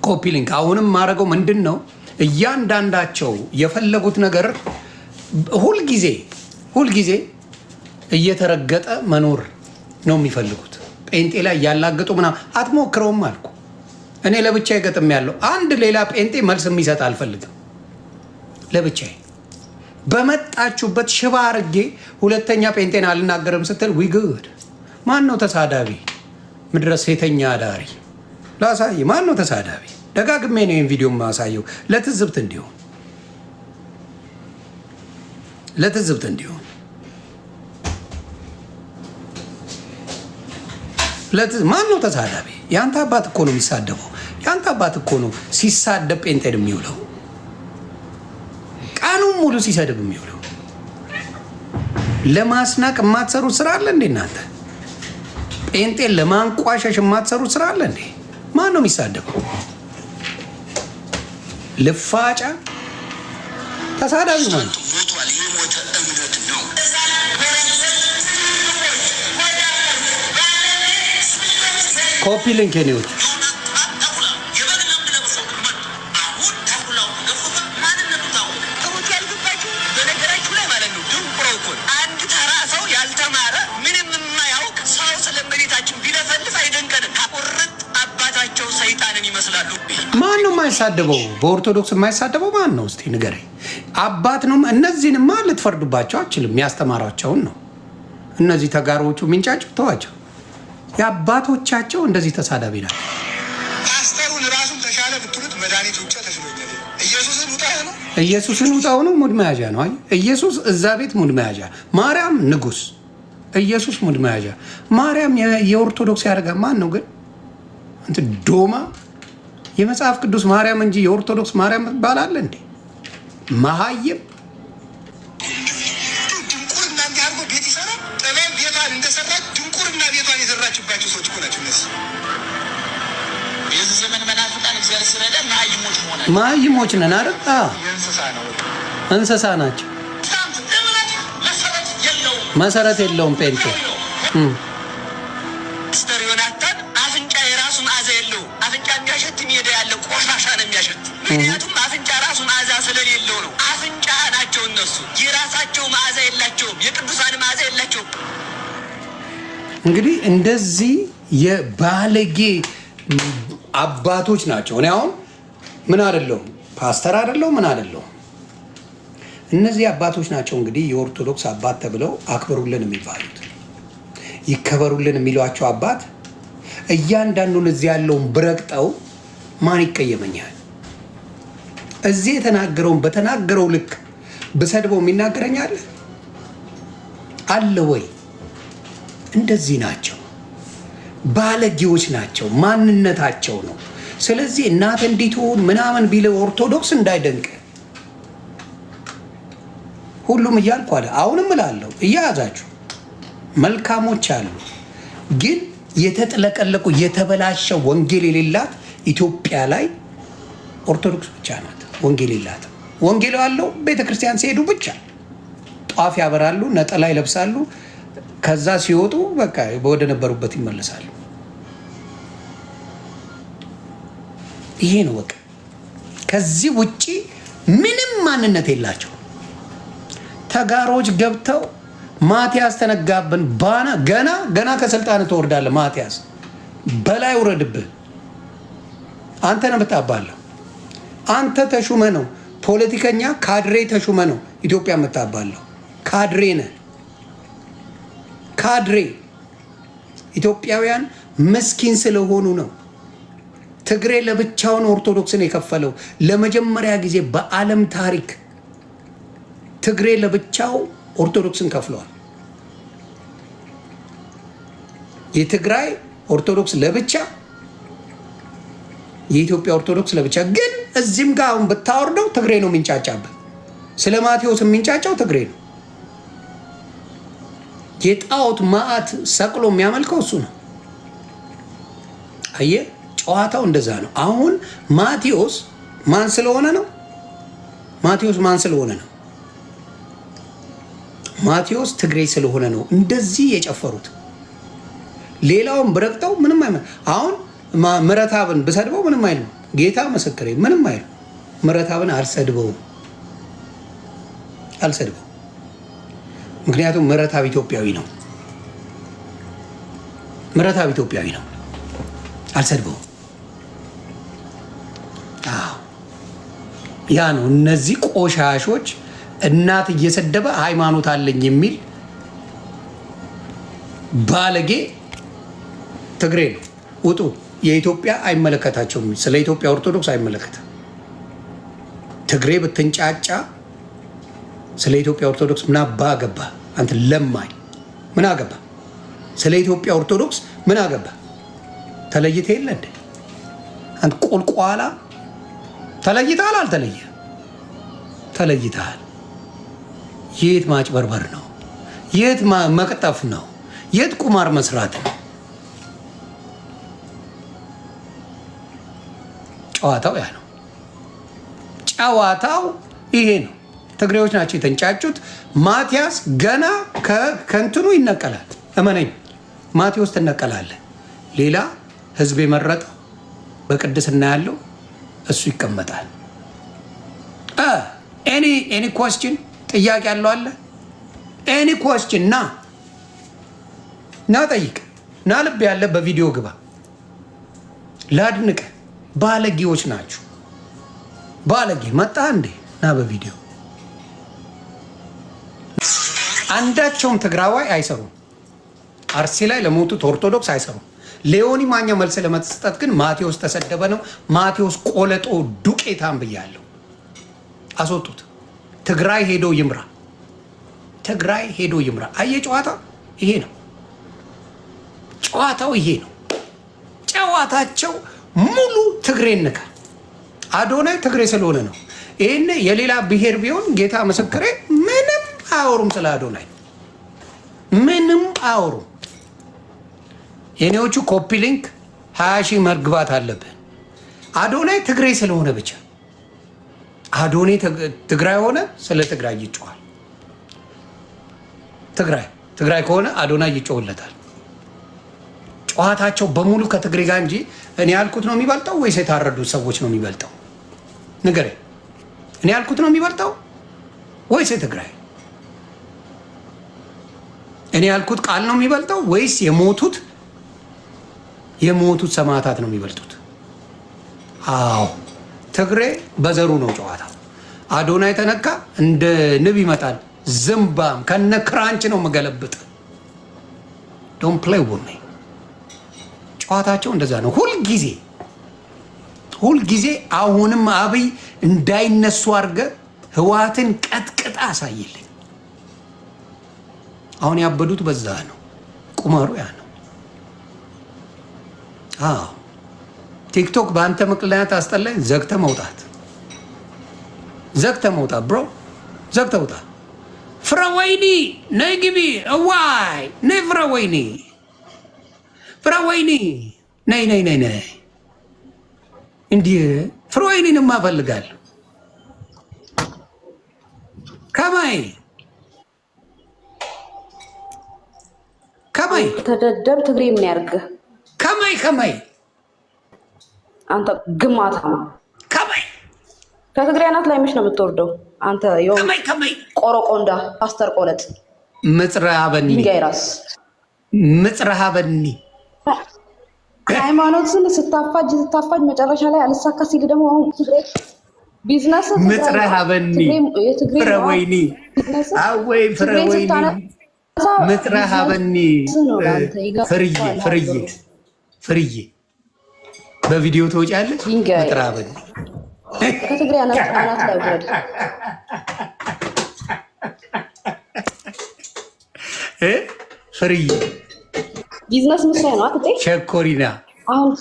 ኮፒ ሊንክ። አሁንም ማድረገው ምንድን ነው? እያንዳንዳቸው የፈለጉት ነገር ሁልጊዜ እየተረገጠ መኖር ነው የሚፈልጉት። ጴንጤ ላይ ያላገጡ ምናምን አትሞክረውም አልኩ። እኔ ለብቻዬ ገጥም ያለው አንድ ሌላ ጴንጤ መልስ የሚሰጥ አልፈልግም። ለብቻዬ በመጣችሁበት ሽባ አርጌ ሁለተኛ ጴንጤን አልናገርም ስትል ዊግድ ማን ነው ተሳዳቢ? ምድረ ሴተኛ አዳሪ ላሳይ። ማን ነው ተሳዳቢ? ደጋግሜ ነው ይህን ቪዲዮ ማሳየው ለትዝብት እንዲሆን ማን ነው ተሳዳቢ? የአንተ አባት እኮ ነው የሚሳደበው። የአንተ አባት እኮ ነው ሲሳደብ ጴንጤን የሚውለው፣ ቀኑን ሙሉ ሲሰድብ የሚውለው። ለማስናቅ የማትሰሩት ስራ አለ እንዴ እናንተ? ጴንጤን ለማንቋሸሽ የማትሰሩት ስራ አለ እንዴ? ማን ነው የሚሳደበው? ልፋጫ ተሳዳቢ ማለት ነው። ኮፒ ሊንክ ኔዎች ማን ነው የማይሳደበው? በኦርቶዶክስ የማይሳደበው ማን ነው? እስቲ ንገረኝ። አባት ነው። እነዚህንማ ልትፈርዱባቸው አችልም። የሚያስተማሯቸውን ነው። እነዚህ ተጋሮቹ ሚንጫጭው ተዋቸው። የአባቶቻቸው እንደዚህ ተሳዳቢ ናቸው። ፓስተሩን ራሱን ተሻለ ብትሉት መድኃኒት ውጭ ተሽሎኛል። ኢየሱስን ውጣው ነው ሙድ መያዣ ነው። አይ ኢየሱስ እዛ ቤት ሙድ መያዣ፣ ማርያም ንጉስ፣ ኢየሱስ ሙድ መያዣ። ማርያም የኦርቶዶክስ ያደርጋ ማን ነው ግን? እንትን ዶማ የመጽሐፍ ቅዱስ ማርያም እንጂ የኦርቶዶክስ ማርያም ባላለ እንዴ? መሀይም ድንቁርና እንዲያርጎ ቤት ይሰራል። ጥበብ ቤቷን እንደሰራች ድንቁርና ቤቷን የዘራችባቸው ሰዎች እኮ ናቸው እነዚህ። የዚህ ዘመን መናፍቃን እግዚአብሔር ስለደ መሀይሞች ነን አይደል? እንስሳ ናቸው። መሰረት የለውም ጴንጤ ስተር ዮናታን አፍንጫ የራሱ መዓዛ የለው። አፍንጫ የሚያሸት ሜዳ ያለ ቆሻሻ ነው የሚያሸት። ምክንያቱም አፍንጫ ራሱ መዓዛ ስለሌለው ነው። አፍንጫ ናቸው እነሱ። የራሳቸው መዓዛ የላቸውም። የቅዱሳን መዓዛ የላቸውም። እንግዲህ እንደዚህ የባለጌ አባቶች ናቸው። እኔ አሁን ምን አይደለሁም፣ ፓስተር አይደለሁም፣ ምን አይደለሁም። እነዚህ አባቶች ናቸው እንግዲህ የኦርቶዶክስ አባት ተብለው አክብሩልን የሚባሉት። ይከበሩልን የሚሏቸው አባት እያንዳንዱን እዚህ ያለውን ብረግጠው ማን ይቀየመኛል? እዚህ የተናገረውን በተናገረው ልክ ብሰድበው የሚናገረኛል አለ ወይ? እንደዚህ ናቸው፣ ባለጌዎች ናቸው፣ ማንነታቸው ነው። ስለዚህ እናት እንዲትሆን ምናምን ቢለው ኦርቶዶክስ እንዳይደንቅ ሁሉም እያልኩ አለ። አሁንም እላለሁ እያያዛችሁ መልካሞች አሉ፣ ግን የተጥለቀለቁ የተበላሸ ወንጌል የሌላት ኢትዮጵያ ላይ ኦርቶዶክስ ብቻ ናት። ወንጌል የላትም። ወንጌል ያለው ቤተክርስቲያን ሲሄዱ ብቻ ጧፍ ያበራሉ፣ ነጠላ ይለብሳሉ። ከዛ ሲወጡ በቃ ወደ ነበሩበት ይመለሳሉ። ይሄ ነው በቃ። ከዚህ ውጪ ምንም ማንነት የላቸው። ተጋሮች ገብተው ማቲያስ ተነጋብን ባና ገና ከስልጣን ትወርዳለህ። ማቲያስ በላይ ውረድብህ። አንተ ነው የምታባለው። አንተ ተሹመ ነው ፖለቲከኛ ካድሬ ተሹመ ነው ኢትዮጵያ የምታባለው። ካድሬ ነህ ካድሬ። ኢትዮጵያውያን ምስኪን ስለሆኑ ነው ትግሬ ለብቻውን ኦርቶዶክስን የከፈለው። ለመጀመሪያ ጊዜ በዓለም ታሪክ ትግሬ ለብቻው ኦርቶዶክስን ከፍለዋል። የትግራይ ኦርቶዶክስ ለብቻ፣ የኢትዮጵያ ኦርቶዶክስ ለብቻ። ግን እዚህም ጋር አሁን ብታወርደው ትግሬ ነው የሚንጫጫበት። ስለ ማቴዎስ የሚንጫጫው ትግሬ ነው። የጣዖት ማዕት ሰቅሎ የሚያመልከው እሱ ነው። አየህ፣ ጨዋታው እንደዛ ነው። አሁን ማቴዎስ ማን ስለሆነ ነው? ማቴዎስ ማን ስለሆነ ነው? ማቴዎስ ትግሬ ስለሆነ ነው እንደዚህ የጨፈሩት። ሌላውን ብረግጠው ምንም አይመ አሁን ምረታብን ብሰድበው ምንም አይልም። ጌታ ምስክሬ ምንም አይልም። ምረታብን አልሰድበው። ምክንያቱም ምረታብ ኢትዮጵያዊ ነው። ምረታብ ኢትዮጵያዊ ነው። አልሰድበው። ያ ነው። እነዚህ ቆሻሾች እናት እየሰደበ ሃይማኖት አለኝ የሚል ባለጌ ትግሬ ነው። ውጡ። የኢትዮጵያ አይመለከታቸውም። ስለ ኢትዮጵያ ኦርቶዶክስ አይመለከትም። ትግሬ ብትንጫጫ ስለ ኢትዮጵያ ኦርቶዶክስ ምን አባ አገባ? አንተ ለማኝ ምን አገባ? ስለ ኢትዮጵያ ኦርቶዶክስ ምን አገባ? ተለይተህ የለ እንዴ? አንተ ቁልቋላ ተለይተሃል። አልተለየ ተለይተሃል። የት ማጭበርበር ነው? የት መቅጠፍ ነው? የት ቁማር መስራት ነው? ጨዋታው ያ ነው። ጨዋታው ይሄ ነው። ትግሬዎች ናቸው የተንጫጩት። ማቲያስ ገና ከእንትኑ ይነቀላል። እመነኝ፣ ማቴዎስ ትነቀላለህ። ሌላ ህዝብ የመረጠው በቅድስና ያለው እሱ ይቀመጣል። ኤኒ ኮስችን ጥያቄ ያለው አለ? ኤኒ ኮስችን ና ጠይቅ። ና ልብ ያለ በቪዲዮ ግባ። ላድንቅ። ባለጌዎች ናችሁ። ባለጌ መጣ እንዴ? ና በቪዲዮ አንዳቸውም ትግራዋይ አይሰሩም። አርሲ ላይ ለሞቱት ኦርቶዶክስ አይሰሩም። ሌዮኒ ማኛ መልስ ለመስጠት ግን ማቴዎስ ተሰደበ ነው። ማቴዎስ ቆለጦ ዱቄታም ብያለሁ። አስወጡት። ትግራይ ሄዶ ይምራ። ትግራይ ሄዶ ይምራ። አየ ጨዋታ ይሄ ነው። ጨዋታው ይሄ ነው። ጨዋታቸው ሙሉ ትግሬ ነካ። አዶናይ ትግሬ ስለሆነ ነው። ይሄን የሌላ ብሔር ቢሆን ጌታ ምስክሬ ምንም አያወሩም። ስለ አዶናይ ምንም አያወሩም። የኔዎቹ ኮፒ ሊንክ 20 ሺህ መግባት አለብን። አዶናይ ትግሬ ስለሆነ ብቻ አዶናይ ትግራይ ሆነ ስለ ትግራይ ይጮሃል። ትግራይ ከሆነ አዶናይ ይጮህለታል። ጨዋታቸው በሙሉ ከትግሬ ጋር እንጂ እኔ ያልኩት ነው የሚበልጠው ወይስ የታረዱት ሰዎች ነው የሚበልጠው? ንገረኝ። እኔ ያልኩት ነው የሚበልጠው ወይስ የትግራይ? እኔ ያልኩት ቃል ነው የሚበልጠው ወይስ የሞቱት ሰማዕታት ነው የሚበልጡት? አዎ ትግሬ በዘሩ ነው ጨዋታ። አዶናይ ተነካ እንደ ንብ ይመጣል። ዝምባም ከነ ክራንች ነው መገለብጥ። ዶንት ፕሌይ ዊዝ ሚ። ጨዋታቸው እንደዛ ነው። ሁልጊዜ አሁንም አብይ እንዳይነሱ አድርገ ህወሓትን ቀጥቅጣ አሳይልኝ። አሁን ያበዱት በዛ ነው። ቁማሩ ያ ነው። አዎ ቲክቶክ በአንተ ምክንያት አስጠላኝ። ዘግተ መውጣት ብሮ ዘግተ ውጣ። ፍረወይኒ ነይ ግቢ እዋይ ነይ ፍረወይኒ ነይ እንዲህ ፍረወይኒንማ እፈልጋለሁ። ከማይ ተደደብ ትግሬ ምን ያርግህ? ከማይ አንተ ግማታ ከማይ ከትግሬ አናት ላይ መች ነው የምትወርደው? አንተ ከማይ ቆረቆንዳ ፓስተር ቆለጥ ምጽራበኒ ሃይማኖትን ስታፋጅ መጨረሻ ላይ አልሳካ ሲል ደግሞ አሁን ትግሬ ቢዝነስ ምጽራበኒ ፍረወይኒ አወይ ፍረወይኒ ምጽራበኒ ፍርዬ በቪዲዮ ተወጫለሽ። ምጽራበኒ ከትግሬ አናት ላይ ወረድ ፍርዬ ቢዝነስ መስሪያ ነው አትጤ ሸኮሪና አሁን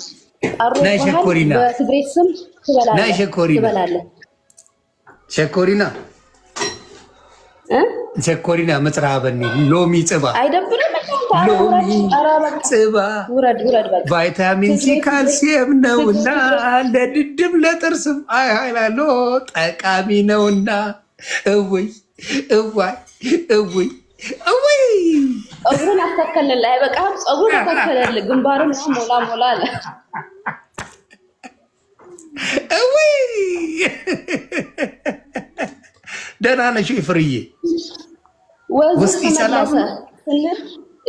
ናይ ሸኮሪና በትግሬ ስም ትበላለህ። ሸኮሪና ምጽራበኒ ሎሚ ጽባ አይደብርም? ሎሚ ጽባ ውረድ በቃ ቫይታሚን ሲ ካልሲየም ነውና ለድድም ለጥርስም አይላሎ ጠቃሚ ነውና እውይ ፀጉሩን አስተከለልህ። አይበቃም? ፀጉሩን አስተከለልህ። ግንባሩን ሞላ አለ። ደህና ነሽ ፍርዬ? ውስጥ ሰላም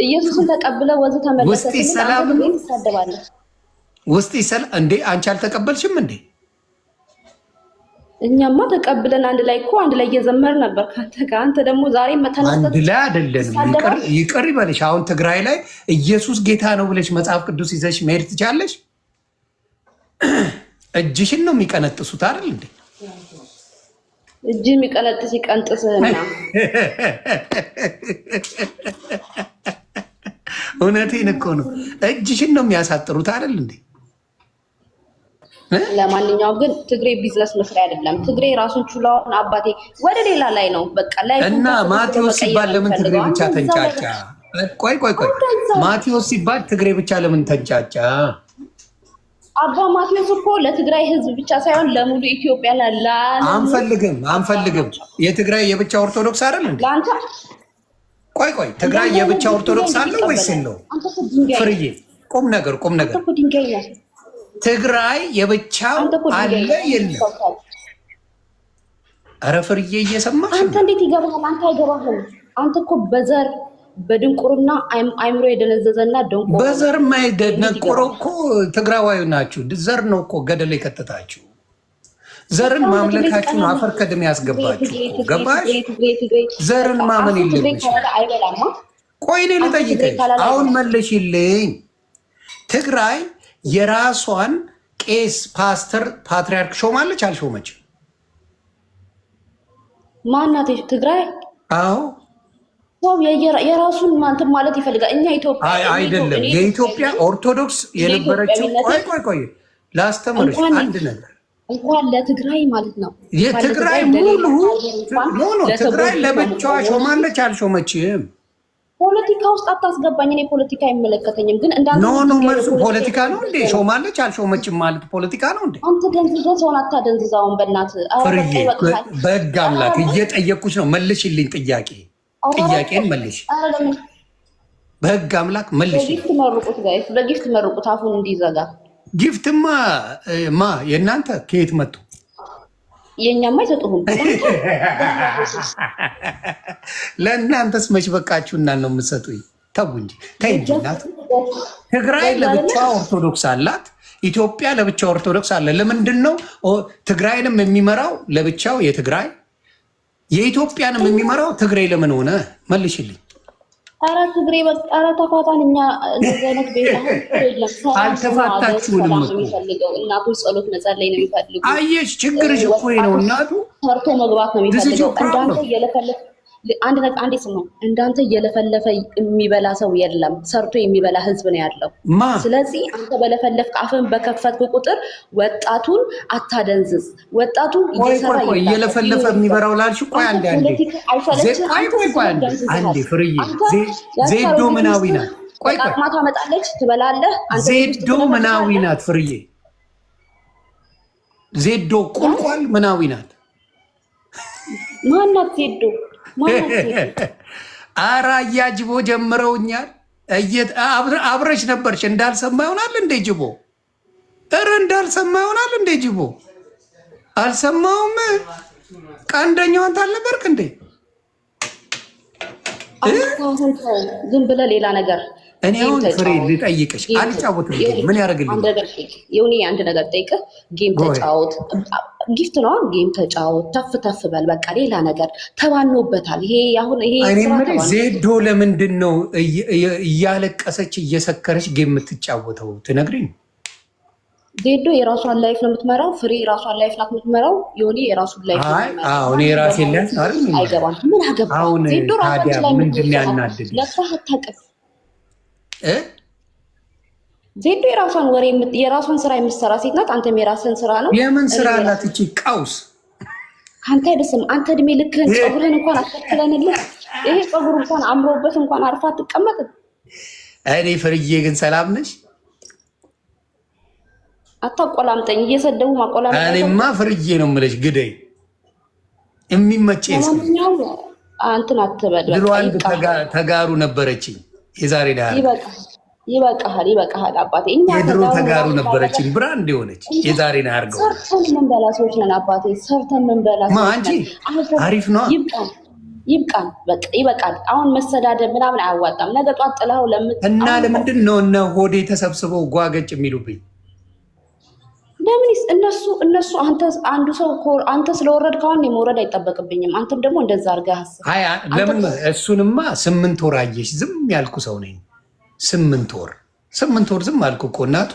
ኢየሱስን ተቀብለ ወዝ ተመለሰ። ውስጥ ሰላም ትሳደባለህ። ውስጥ ሰላም እንዴ? አንቺ አልተቀበልሽም እንዴ? እኛማ ተቀብለን አንድ ላይ እየዘመር ነበር ካንተ ጋር። አንተ ደግሞ ዛሬ መተናስተት አንድ ላይ አይደለንም። ይቅር ይበልሽ። አሁን ትግራይ ላይ ኢየሱስ ጌታ ነው ብለሽ መጽሐፍ ቅዱስ ይዘሽ መሄድ ትቻለሽ? እጅሽን ነው የሚቀነጥሱት አይደል እንዴ? እጅ የሚቀነጥስ ይቀንጥስህና እውነቴን እኮ ነው። እጅሽን ነው የሚያሳጥሩት አይደል እንዴ? ለማንኛውም ግን ትግሬ ቢዝነስ መስሪያ አይደለም። ትግሬ ራሱን ችሏን አባቴ ወደ ሌላ ላይ ነው በቃ ላይ እና ማቴዎስ ሲባል ለምን ትግሬ ብቻ ተንጫጫ? ቆይ ማቴዎስ ሲባል ትግሬ ብቻ ለምን ተንጫጫ? አባ ማቴዎስ እኮ ለትግራይ ህዝብ ብቻ ሳይሆን ለሙሉ ኢትዮጵያ ላላ አንፈልግም። የትግራይ የብቻ ኦርቶዶክስ አይደል እንዴ? ላንተ ቆይ ትግራይ የብቻ ኦርቶዶክስ አለው ወይስ የለው? ፍርዬ ቁም ነገር ትግራይ የብቻው አለ የለም? ኧረ ፍርዬ እየሰማሽ አንተ እንዴት ይገባሃል? አንተ አይገባህም። አንተ እኮ በዘር በድንቁርና አይምሮ የደነዘዘና ደንቆሮ በዘር ማይደነቆሮ እኮ ትግራዋዩ ናችሁ። ዘር ነው እኮ ገደል የከተታችሁ። ዘርን ማምለካችሁን አፈር ከድሜ ያስገባችሁ። ገባሽ? ዘርን ማመን የለብሽ። ቆይ እኔ ልጠይቀኝ አሁን መልሽልኝ። ትግራይ የራሷን ቄስ ፓስተር ፓትሪያርክ ሾማለች አልሾመችም? ማናት ትግራይ? አዎ የራሱን ማንተም ማለት ይፈልጋል። እኛ ኢትዮጵያ አይደለም የኢትዮጵያ ኦርቶዶክስ የነበረችው ቆይ ላስተምርሽ አንድ ነገር እንኳን ለትግራይ ማለት ነው። የትግራይ ሙሉ ትግራይ ለብቻዋ ሾማለች አልሾመችም? ፖለቲካ ውስጥ አታስገባኝ። እኔ ፖለቲካ አይመለከተኝም። ግን ኖ መልሱ ፖለቲካ ነው እንዴ? ሾማለች አልሾመችም ማለት ፖለቲካ ነው እንዴ? አንተ ደንዝዘህ ሰውን አታደንዝዛውን። በእናትህ ፍርዬ በህግ አምላክ እየጠየኩሽ ነው። መልሽልኝ ጥያቄን መልሽ። በህግ አምላክ መልሽ። በጊፍት መርቁት አፉን እንዲዘጋ። ጊፍትማ የእናንተ ከየት መጡ? የእኛማ አይሰጡህም። ለእናንተስ መች በቃችሁና ነው የምትሰጡኝ? ተው እንጂ ተይ እንጂ እናቱ። ትግራይ ለብቻ ኦርቶዶክስ አላት፣ ኢትዮጵያ ለብቻ ኦርቶዶክስ አለ። ለምንድን ነው ትግራይንም የሚመራው ለብቻው የትግራይ የኢትዮጵያንም የሚመራው ትግራይ ለምን ሆነ? መልሽልኝ። ኧረ ትግሬ በቃ ኧረ ተፋታን። እኛ እንደዚህ አይነት ቤት አሁን የለም። አልተፋታችሁንም ሰላም እኮ የሚፈልገው እናቶች ጸሎት መጸለይ ነው የሚፈልጉ። አየሽ ችግርሽ እኮ ነው እናቱ ሰርቶ መግባት ነው የሚፈልገው። እንዳንተ እየለፈለፈ አንዴ ስማ፣ እንዳንተ እየለፈለፈ የሚበላ ሰው የለም። ሰርቶ የሚበላ ህዝብ ነው ያለው። ስለዚህ አንተ በለፈለፍክ አፍን በከፈትክ ቁጥር ወጣቱን አታደንዝዝ። ወጣቱ እየለፈለፈ የሚበራው ላልሽ ቆይ አንዴ ፍርዬ ዜዶ ምናዊ ናት። ቆይ ማታ መጣለች ትበላለህ። ዜዶ ምናዊ ናት ፍርዬ። ዜዶ ቁልቋል ምናዊ ናት። ማናት ዜዶ? አራ እያጅቦ ጀምረውኛል። አብረሽ ነበርሽ እንዳልሰማ ይሆናል እንዴ ጅቦ? ኧረ እንዳልሰማ ይሆናል እንዴ ጅቦ? አልሰማውም። ቀንደኛዋን ታልነበርክ እንዴ? ዝም ብለህ ሌላ ነገር እኔ አሁን ፍሬ ልጠይቅሽ፣ አልጫወትም። ምን ያደርግልኝ? አንድ ነገር ጠይቅህ። ጌም ተጫወት፣ ጊፍት ነው። ጌም ተጫወት፣ ተፍ ተፍ በል። በቃ ሌላ ነገር ተባኖበታል። ይሄ አሁን ዜዶ ለምንድን ነው እያለቀሰች እየሰከረች ጌም የምትጫወተው? ትነግሪኝ። ዜዶ የራሷን ላይፍ ነው የምትመራው። ፍሬ የራሷን ላይፍ ናት የምትመራው። ዮኒ የራሱን ላይፍ ነው የምትመራው። እኔ የራሴን ላይፍ አይገባም። ምን አገባ? ዜዶ ራሳችን ላይ ምንድን ያናድድ? ለፍራህ አታውቅም። ዜዶ የራሷን ወሬ የራሷን ስራ የምትሰራ ሴት ናት። አንተም የራስን ስራ ነው። የምን ስራ ናት እቺ ቀውስ? አንተ አይደስም። አንተ እድሜ ልክህን ፀጉርህን እንኳን አስተክለንልህ ይሄ ፀጉር እንኳን አምሮበት እንኳን አርፋ አትቀመጥም። እኔ ፍርዬ ግን ሰላም ነሽ? አታቆላምጠኝ። እየሰደቡ ማቆላምጠኝ። እኔማ ፍርዬ ነው የምልሽ። ግደይ የሚመቸኝ አንተን አትበል። ድሮ አንድ ተጋሩ ነበረችኝ። የዛሬ ይበቃሃል አባቴ። የድሮ ተጋሩ ነበረችኝ ብራንድ የሆነች የዛሬ ነው አድርገው። ሰርተን ምንበላ ሰዎች ነን አባቴ። ሰርተን ምንበላ አንቺ አሪፍ ነው። ይብቃን በቃ ይበቃል። አሁን መሰዳደብ ምናምን አያዋጣም። ነገ ጧት ጥላው እና ለምንድን ነው እነ ሆዴ ተሰብስበው ጓገጭ የሚሉብኝ? ለምንስ እነሱ አንዱ ሰው አንተ ስለወረድክ አሁን መውረድ አይጠበቅብኝም። አንተም ደግሞ እንደዛ አድርገህ አስብ። ለምን እሱንማ 8 ወር አየሽ። ዝም ያልኩ ሰው ነኝ። 8 ወር ዝም አልኩ እኮ እናቱ።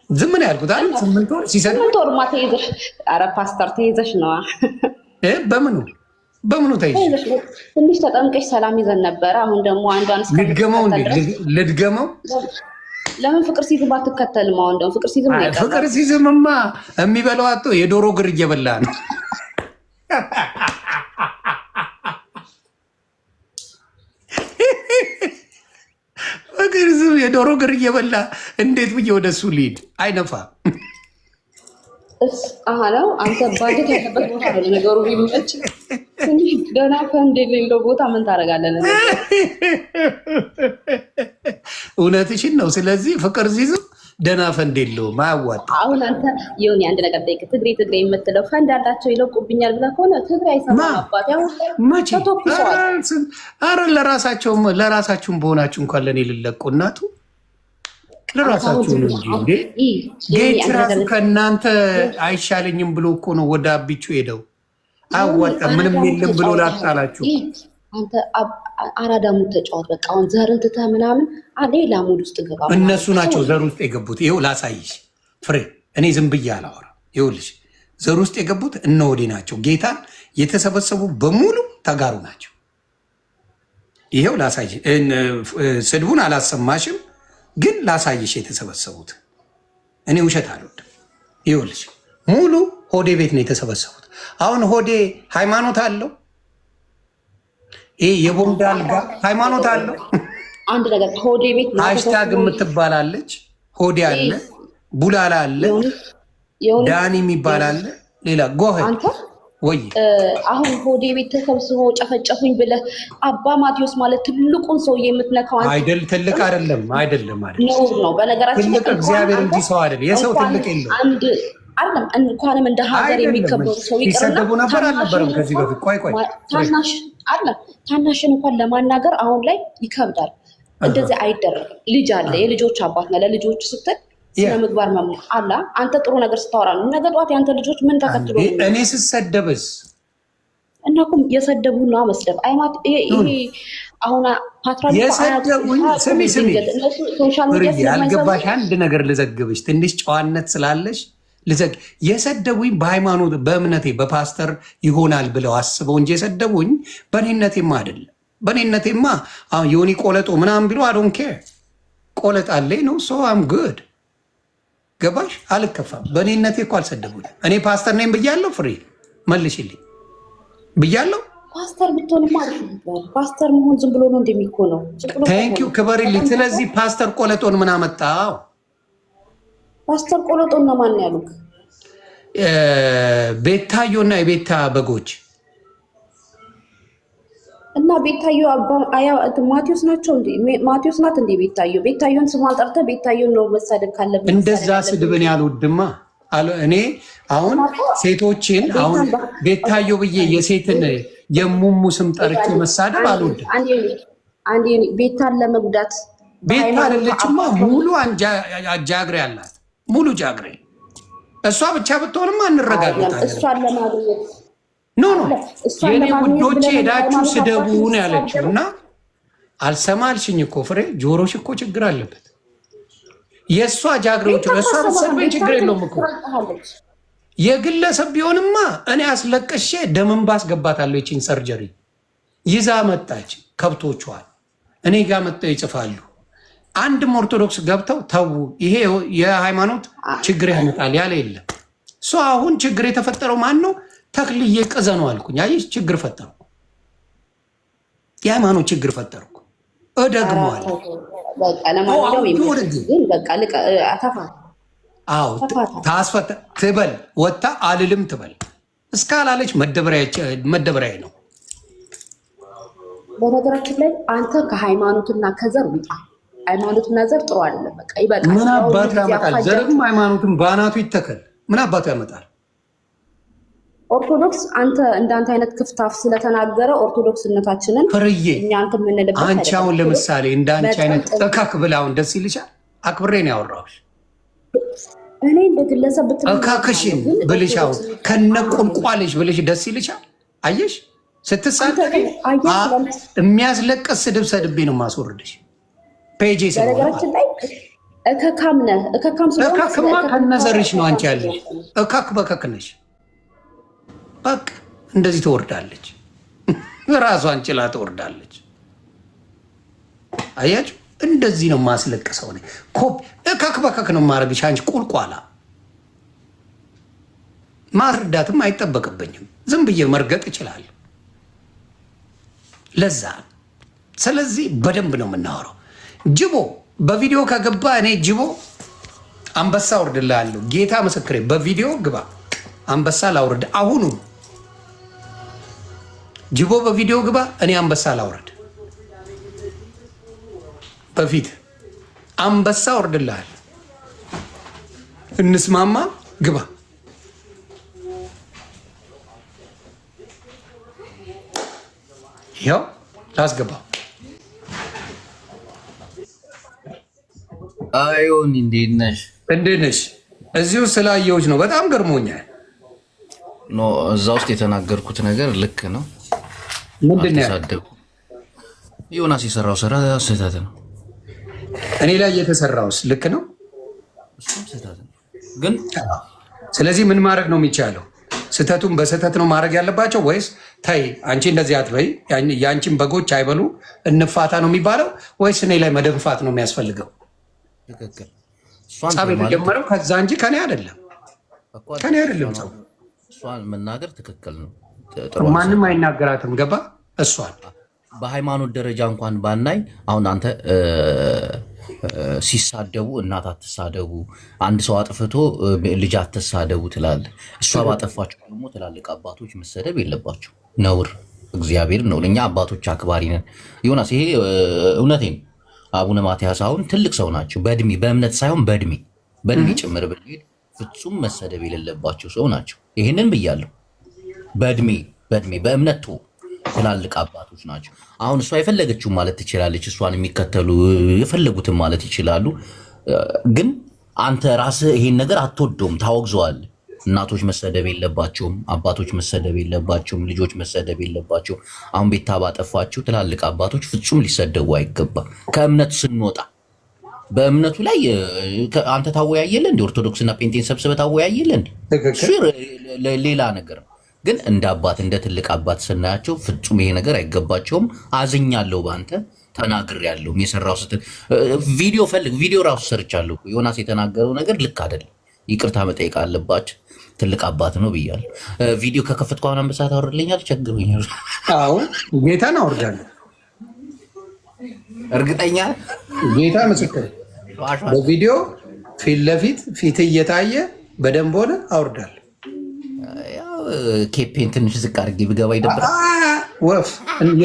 ዝም ነው ያልኩት አይደል? 8 ወር ሲሰድ 8 ወር ማታ ይዘሽ ኧረ ፓስተር ተይዘሽ ነዋ። በምኑ ተይዘሽ? ትንሽ ተጠምቀሽ ሰላም ይዘን ነበረ። አሁን ደግሞ አንዷን ልድገመው ለምን ፍቅር ሲዝም አትከተልም? አሁን ደግሞ ፍቅር ሲዝም ነው ያቀርባል። ፍቅር ሲዝምማ የሚበላው አጥቶ የዶሮ ግር እየበላ ነው። ፍቅር ሲዝም የዶሮ ግር እየበላ እንዴት ብዬ ወደሱ ልሂድ? አይነፋ ነው። አንተ ባጀት ያለበት ቦታ ነው ነገሩ ቢመች። ትንሽ ደህና ፈንድ የሌለው ቦታ ምን ታደርጋለህ? እውነትሽን ነው። ስለዚህ ፍቅር ሲይዝም ደህና ፈንድ የለውም፣ አያዋጣም። አሁን አንተ የሆነ አንድ ነገር ጠይቅ። ትግሬ የምትለው ፈንድ አላቸው ይለቁብኛል ብለህ ከሆነ ትግሬ አይሰማም አባት። ያው ኧረ ለራሳችሁም በሆናችሁ እንኳን ለእኔ ልለቁ እናቱ ለራሳችሁ ነው እንጂ ጌች ራሱ ከእናንተ አይሻለኝም ብሎ እኮ ነው ወደ አቢቹ ሄደው። አያዋጣም ምንም የለም ብሎ ላጣላችሁ። አንተ አራዳሙ ተጫወት በቃ። አሁን ዘርን ትተህ ምናምን ሌላ ሙድ ውስጥ ገባ። እነሱ ናቸው ዘር ውስጥ የገቡት። ይኸው ላሳይሽ ፍሬ፣ እኔ ዝም ብዬ አላወራም። ይኸውልሽ ዘር ውስጥ የገቡት እነ ወዴ ናቸው። ጌታን የተሰበሰቡ በሙሉ ተጋሩ ናቸው። ይኸው ላሳይሽ። ስድቡን አላሰማሽም ግን ላሳይሽ የተሰበሰቡት። እኔ ውሸት አልወድም። ይኸውልሽ ሙሉ ሆዴ ቤት ነው የተሰበሰቡት። አሁን ሆዴ ሃይማኖት አለው። ይሄ የቦንዳ አልጋ ሃይማኖት አለው። አንድ ነገር ሆዴ ቤት ሃሽታግ የምትባላለች ሆዴ አለ፣ ቡላላ አለ፣ ዳኒ የሚባል አለ። ሌላ ጎህ ወይ አሁን ሆዴ ቤት ተሰብስቦ ጨፈጨፉኝ ብለህ አባ ማቴዎስ ማለት ትልቁን ሰውዬ የምትነካው አይደል? ትልቅ አይደለም ነውር ነው። በነገራችን ትልቅ እግዚአብሔር እንጂ ሰው አይደል። የሰው ትልቅ የለው አይደለም። እንኳንም እንደ ሀገር የሚከበሩ ሰው ይሰደቡ ነበር አልነበረም? ከዚህ በፊት ቆይ ታናሽን እንኳን ለማናገር አሁን ላይ ይከብዳል። እንደዚህ አይደረግም። ልጅ አለ፣ የልጆች አባት ነው። ለልጆች ስትል ስነ ምግባር መማር አላ። አንተ ጥሩ ነገር ስታወራ ነው ነገ ጠዋት ያንተ ልጆች ምን ተከትሎ እኔ ስሰደብስ እናኩም የሰደቡ ነው መስደብ አይማት። ይሄ አሁን ፓትራል የሰደቡኝ ስሚ ያልገባሽ አንድ ነገር ልዘግብሽ፣ ትንሽ ጨዋነት ስላለሽ የሰደቡኝ በሃይማኖት በእምነቴ በፓስተር ይሆናል ብለው አስበው እንጂ የሰደቡኝ በእኔነቴማ አይደለም። በእኔነቴማ ዮኒ ቆለጦ ምናምን ቢሉ አዶን ኬር ቆለጣለኝ ነው ሶ አም ጉድ ገባሽ? አልከፋም። በእኔነቴ እኮ አልሰደቡኝ። እኔ ፓስተር ነኝ ብያለሁ። ፍሬ መልሽልኝ ብያለሁ። ፓስተር ብትሆን ማለት ነው። ፓስተር መሆን ዝም ብሎ ነው እንደሚኮነው። ቴንኪዩ ክበሪልኝ። ስለዚህ ፓስተር ቆለጦን ምን አመጣው? ፓስተር ቆለጦን ነው ማን ያሉት? ቤታዮና የቤታ በጎች እና ቤታዮ ማቴዎስ ናቸው እንዴ? ማቴዎስ ናት እንዴ ቤታዮ? ቤታዮን ስሟን ጠርተህ ቤታዮን ነው መሳደብ ካለብን እንደዛ ስድብን ያልወድማ እኔ አሁን ሴቶችን አሁን ቤታዮ ብዬ የሴትን የሙሙ ስም ጠርቼ መሳደብ አልወድም። አንዴ ቤታን ለመጉዳት ቤታ አይደለችማ፣ ሙሉ አጃግሬ አላት፣ ሙሉ ጃግሬ። እሷ ብቻ ብትሆንም አንረጋግጣለን። እሷን ለማግኘት ኖ የኔ ውዶቼ ሄዳችሁ ስደቡ ነው ያለችው። እና አልሰማልሽኝ እኮ ፍሬ፣ ጆሮሽ እኮ ችግር አለበት። የእሷ ጃግሬዎች እሷ ብትሰድበኝ ችግር የለውም እኮ የግለሰብ ቢሆንማ እኔ አስለቅሼ ደምን ባስገባታለሁ። ይቺን ሰርጀሪ ይዛ መጣች። ከብቶቿል እኔ ጋር መጥተው ይጽፋሉ። አንድም ኦርቶዶክስ ገብተው ተዉ፣ ይሄ የሃይማኖት ችግር ያመጣል ያለ የለም። አሁን ችግር የተፈጠረው ማን ነው? ተክልዬ ቅዘኑ አልኩኝ። አየሽ ችግር ፈጠርኩ፣ የሃይማኖት ችግር ፈጠርኩ። እደግመዋለሁ። ታስፈታ ትበል ወታ አልልም ትበል እስካላለች መደበሪያ ነው። በነገራችን ላይ አንተ ከሃይማኖትና ከዘር ውጣ። ሃይማኖትና ዘር ጥሩ አይደለም። በቃ ይበቃል። ምን አባቱ ያመጣል? ዘርም ሃይማኖትም በአናቱ ይተከል። ምን አባቱ ያመጣል? ኦርቶዶክስ አንተ እንዳንተ አይነት ክፍታፍ ስለተናገረ ኦርቶዶክስነታችንን ፍርዬ እኛ አንተ የምንልበት አንቺ አሁን ለምሳሌ እንዳንቺ አይነት እካክ ብላውን ደስ ይልሻል? አክብሬ ነው ያወራሁሽ። እኔ እንደ ግለሰብ ብትል እካክሽን ብልሻው ከነቁልቋልሽ ብልሽ ደስ ይልሻል? አየሽ ስትሳደቢ የሚያስለቅስ ስድብ ሰድቤ ነው ማስወርድሽ። ፔጄ ስለሆነ እከካም ነህ። እከክማ ከነዘርሽ ነው አንቺ ያለሽ። እከክ በከክ ነሽ። በቃ እንደዚህ ትወርዳለች፣ ራሷን ችላ ትወርዳለች። አያችሁ፣ እንደዚህ ነው ማስለቅሰው። እከክ በከክ ነው ማድረግሽ። አንቺ ቁልቋላ ማስረዳትም አይጠበቅብኝም። ዝም ብዬ መርገጥ እችላለሁ። ለዛ ስለዚህ በደንብ ነው የምናወራው። ጅቦ በቪዲዮ ከገባ እኔ ጅቦ አንበሳ አውርድልሃለሁ። ጌታ ምስክሬ፣ በቪዲዮ ግባ አንበሳ ላውርድ። አሁኑ ጅቦ በቪዲዮ ግባ፣ እኔ አንበሳ ላውርድ። በፊት አንበሳ አውርድልሃለሁ። እንስማማ፣ ግባ። ይኸው ላስገባው። አይሆን እንዴት ነሽ? እንዴት ነሽ? እዚሁ ስላየሁሽ ነው። በጣም ገርሞኛል። ኖ እዛ ውስጥ የተናገርኩት ነገር ልክ ነው። ምንድን ነው ያለው? ዮናስ የሰራው ስራ ስህተት ነው። እኔ ላይ የተሰራውስ ልክ ነው? እሱም ስህተት ነው ግን ስለዚህ ምን ማድረግ ነው የሚቻለው? ስህተቱን በስህተት ነው ማድረግ ያለባቸው ወይስ ተይ አንቺ እንደዚህ አትበይ የአንቺን በጎች አይበሉ እንፋታ ነው የሚባለው ወይስ እኔ ላይ መደንፋት ነው የሚያስፈልገው? ትክክል። ጸብ የተጀመረው ከዛ እንጂ ከኔ አይደለም፣ ከኔ አይደለም። ጸብ እሷን መናገር ትክክል ነው። ማንም አይናገራትም። ገባ? እሷን በሃይማኖት ደረጃ እንኳን ባናይ አሁን አንተ ሲሳደቡ እናት አትሳደቡ፣ አንድ ሰው አጥፍቶ ልጅ አትሳደቡ ትላለህ። እሷ ባጠፋቸው ደግሞ ትላልቅ አባቶች መሰደብ የለባቸው፣ ነውር። እግዚአብሔር ነው። እኛ አባቶች አክባሪ ነን። ዮናስ ይሄ እውነቴን አቡነ ማትያስ አሁን ትልቅ ሰው ናቸው። በእድሜ በእምነት ሳይሆን በእድሜ ጭምር ብንሄድ ፍጹም መሰደብ የሌለባቸው ሰው ናቸው። ይህንን ብያለሁ። በእድሜ በእምነት ትላልቅ አባቶች ናቸው። አሁን እሷ የፈለገችው ማለት ትችላለች። እሷን የሚከተሉ የፈለጉትን ማለት ይችላሉ። ግን አንተ ራስህ ይሄን ነገር አትወደውም፣ ታወግዘዋለህ። እናቶች መሰደብ የለባቸውም፣ አባቶች መሰደብ የለባቸውም፣ ልጆች መሰደብ የለባቸውም። አሁን ቤታ ባጠፋችሁ ትላልቅ አባቶች ፍጹም ሊሰደቡ አይገባም። ከእምነቱ ስንወጣ በእምነቱ ላይ አንተ ታወያየለህ እንደ ኦርቶዶክስና ፔንቴን ሰብስበህ ታወያየለህ እንደ ሌላ ነገር ነው። ግን እንደ አባት እንደ ትልቅ አባት ስናያቸው ፍጹም ይሄ ነገር አይገባቸውም። አዝኛለሁ በአንተ ተናግሬያለሁ። የሰራው ስትል ቪዲዮ ፈልግ፣ ቪዲዮ ራሱ ሰርቻለሁ። ዮናስ የተናገረው ነገር ልክ አይደለም፣ ይቅርታ መጠየቅ አለባቸው። ትልቅ አባት ነው ብያለሁ። ቪዲዮ ከከፈትኩ አሁን አንበሳ ታወርድልኛል፣ ቸግሮኛል። አሁን ጌታን አወርዳለሁ። እርግጠኛ ጌታ ምስክር፣ በቪዲዮ ፊት ለፊት ፊት እየታየ በደንብ ሆነ አወርዳለሁ። ኬፔን ትንሽ ዝቅ አድርጌ ብገባ ይደብራል። ወፍ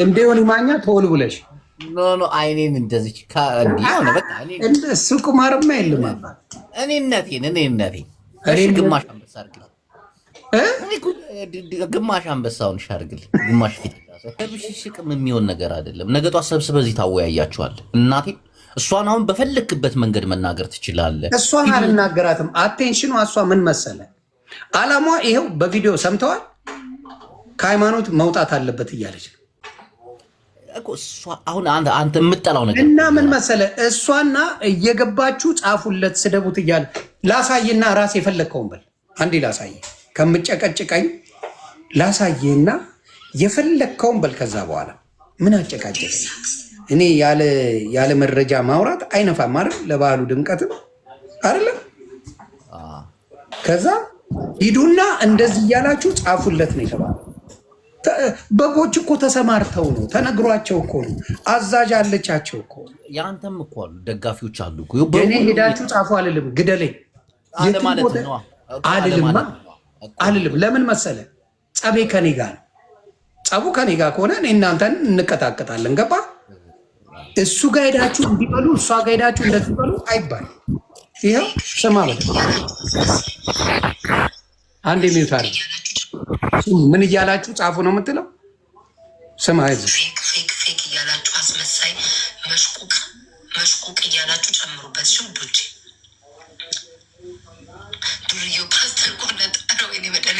እንዲሆን ማኛ ተወል ብለሽ ኖ አይኔን እንደዚህ ሆነ። በቃ እሱ ቁማርማ የለም። እኔነቴን ግማሽ አንበሳ አድርግልኝ፣ ግማሽ አንበሳውን አድርግልኝ፣ ግማሽ ፊት ሽቅም የሚሆን ነገር አይደለም። ነገ ጧት ሰብስበህ በዚህ ታወያያቸዋለህ። እናቴ እሷን አሁን በፈለክበት መንገድ መናገር ትችላለህ። እሷን አልናገራትም። አቴንሽኗ እሷ ምን መሰለ አላሟ ይሄው በቪዲዮ ሰምተዋል። ከሃይማኖት መውጣት አለበት እያለች ነው። አሁን አንተ የምጠላው ነገር እና ምን መሰለ እሷና እየገባችሁ ጻፉለት፣ ስደቡት እያለ ላሳይና ራስ የፈለግከውን በል። አንዴ ላሳይ ከምጨቀጭቀኝ ላሳይና የፈለግከውን በል። ከዛ በኋላ ምን አጨቃጨቀኝ? እኔ ያለ መረጃ ማውራት አይነፋም አይደል? ለባህሉ ድምቀትም አይደለም። ከዛ ሂዱና እንደዚህ እያላችሁ ጻፉለት ነው የተባለው። በጎች እኮ ተሰማርተው ነው፣ ተነግሯቸው እኮ ነው። አዛዥ አለቻቸው እኮ። ያንተም እኮ አሉ ደጋፊዎች አሉ እኮ። እኔ ሄዳችሁ ጻፉ አልልም፣ ግደለኝ አልልም። ለምን መሰለ ጸቤ ከኔ ጋር ነው። ጸቡ ከኔ ጋር ከሆነ እኔ እናንተን እንቀጣቀጣለን። ገባ? እሱ ጋር ሄዳችሁ እንዲበሉ እሷ ጋር ሄዳችሁ እንደዚህ በሉ አይባል። ይኸው ስማ በል አንድ የሚዩት አለ። ምን እያላችሁ ጻፉ ነው የምትለው? ስማ ፌክ እያላችሁ አስመሳይ መሽቁቅ እያላችሁ ጨምሩበት። ሽውዶች ዱርዮ ፓስተር ቆነጠ ነው ኔ መደኔ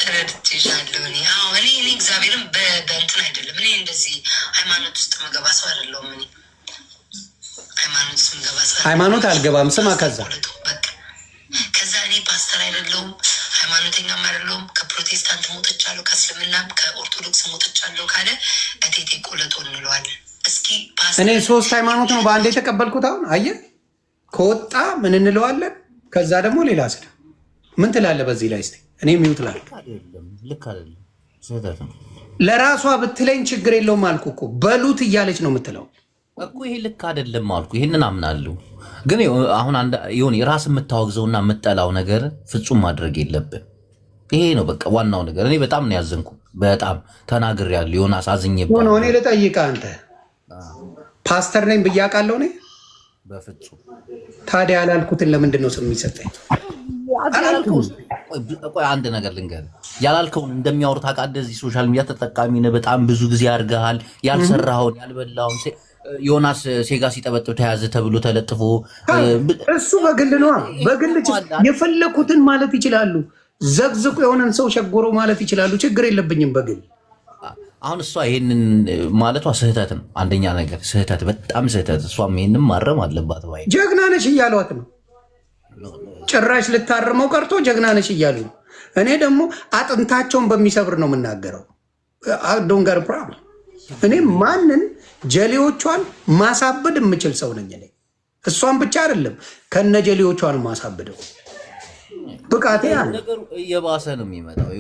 ተረድቼሻለሁ። እኔ እግዚአብሔርም በእንትን አይደለም። እኔ እንደዚህ ሃይማኖት ውስጥ መገባ ሰው አይደለሁም። እኔ ሃይማኖት አልገባም። ስማ ከዛ እኔ ፓስተር አይደለሁም፣ ሃይማኖተኛም አይደለሁም። ከፕሮቴስታንት ሞጥቻለሁ፣ ከእስልምናም ከኦርቶዶክስ ሞጥቻለሁ ካለ እቴቴ ቆለጦ እንለዋለን። እስኪ እኔ 3 ሃይማኖት ነው በአንድ የተቀበልኩት። አሁን አየህ ከወጣ ምን እንለዋለን? ከዛ ደግሞ ሌላ ስለ ምን ትላለህ በዚህ ላይ? እስኪ እኔ ሚውት እላለሁ። ልክ አይደለም፣ ስህተት ነው። ለራሷ ብትለኝ ችግር የለውም አልኩ እኮ። በሉት እያለች ነው የምትለው እኮ። ይሄ ልክ አይደለም አልኩ። ይሄንን አምናለሁ። ግን አሁን ይሁን የራስ የምታወግዘውና የምጠላው ነገር ፍጹም ማድረግ የለብን። ይሄ ነው በቃ ዋናው ነገር። እኔ በጣም ነው ያዘንኩ፣ በጣም ተናግሬያለሁ። ዮናስ አዝኜብሃለሁ። እኔ ልጠይቅህ፣ አንተ ፓስተር ነኝ ብዬ አውቃለሁ? እኔ በፍጹም። ታዲያ ያላልኩትን ለምንድን ነው ስም የሚሰጠኝ? አንድ ነገር ልንገርህ፣ ያላልከውን እንደሚያወሩት አውቃለህ። እዚህ ሶሻል ሚዲያ ተጠቃሚ ነህ፣ በጣም ብዙ ጊዜ አድርገሃል። ያልሰራኸውን ያልበላውን ዮናስ ሴጋ ሲጠበጥብ ተያዘ ተብሎ ተለጥፎ እሱ በግል ነዋ። በግል የፈለኩትን ማለት ይችላሉ። ዘግዝቁ የሆነን ሰው ሸጎሮ ማለት ይችላሉ። ችግር የለብኝም በግል። አሁን እሷ ይሄንን ማለቷ ስህተት ነው። አንደኛ ነገር ስህተት፣ በጣም ስህተት። እሷም ይሄንን ማረም አለባት። ባይ ጀግና ነሽ እያሏት ነው። ጭራሽ ልታርመው ቀርቶ ጀግና ነሽ እያሉ ነው። እኔ ደግሞ አጥንታቸውን በሚሰብር ነው የምናገረው። ዶንት ጋር ፕሮብለም። እኔ ማንን ጀሌዎቿን ማሳበድ የምችል ሰው ነኝ። እኔ እሷን ብቻ አይደለም ከነ ጀሌዎቿን ማሳብደው ብቃቴ አለ። ነገሩ እየባሰ ነው የሚመጣው።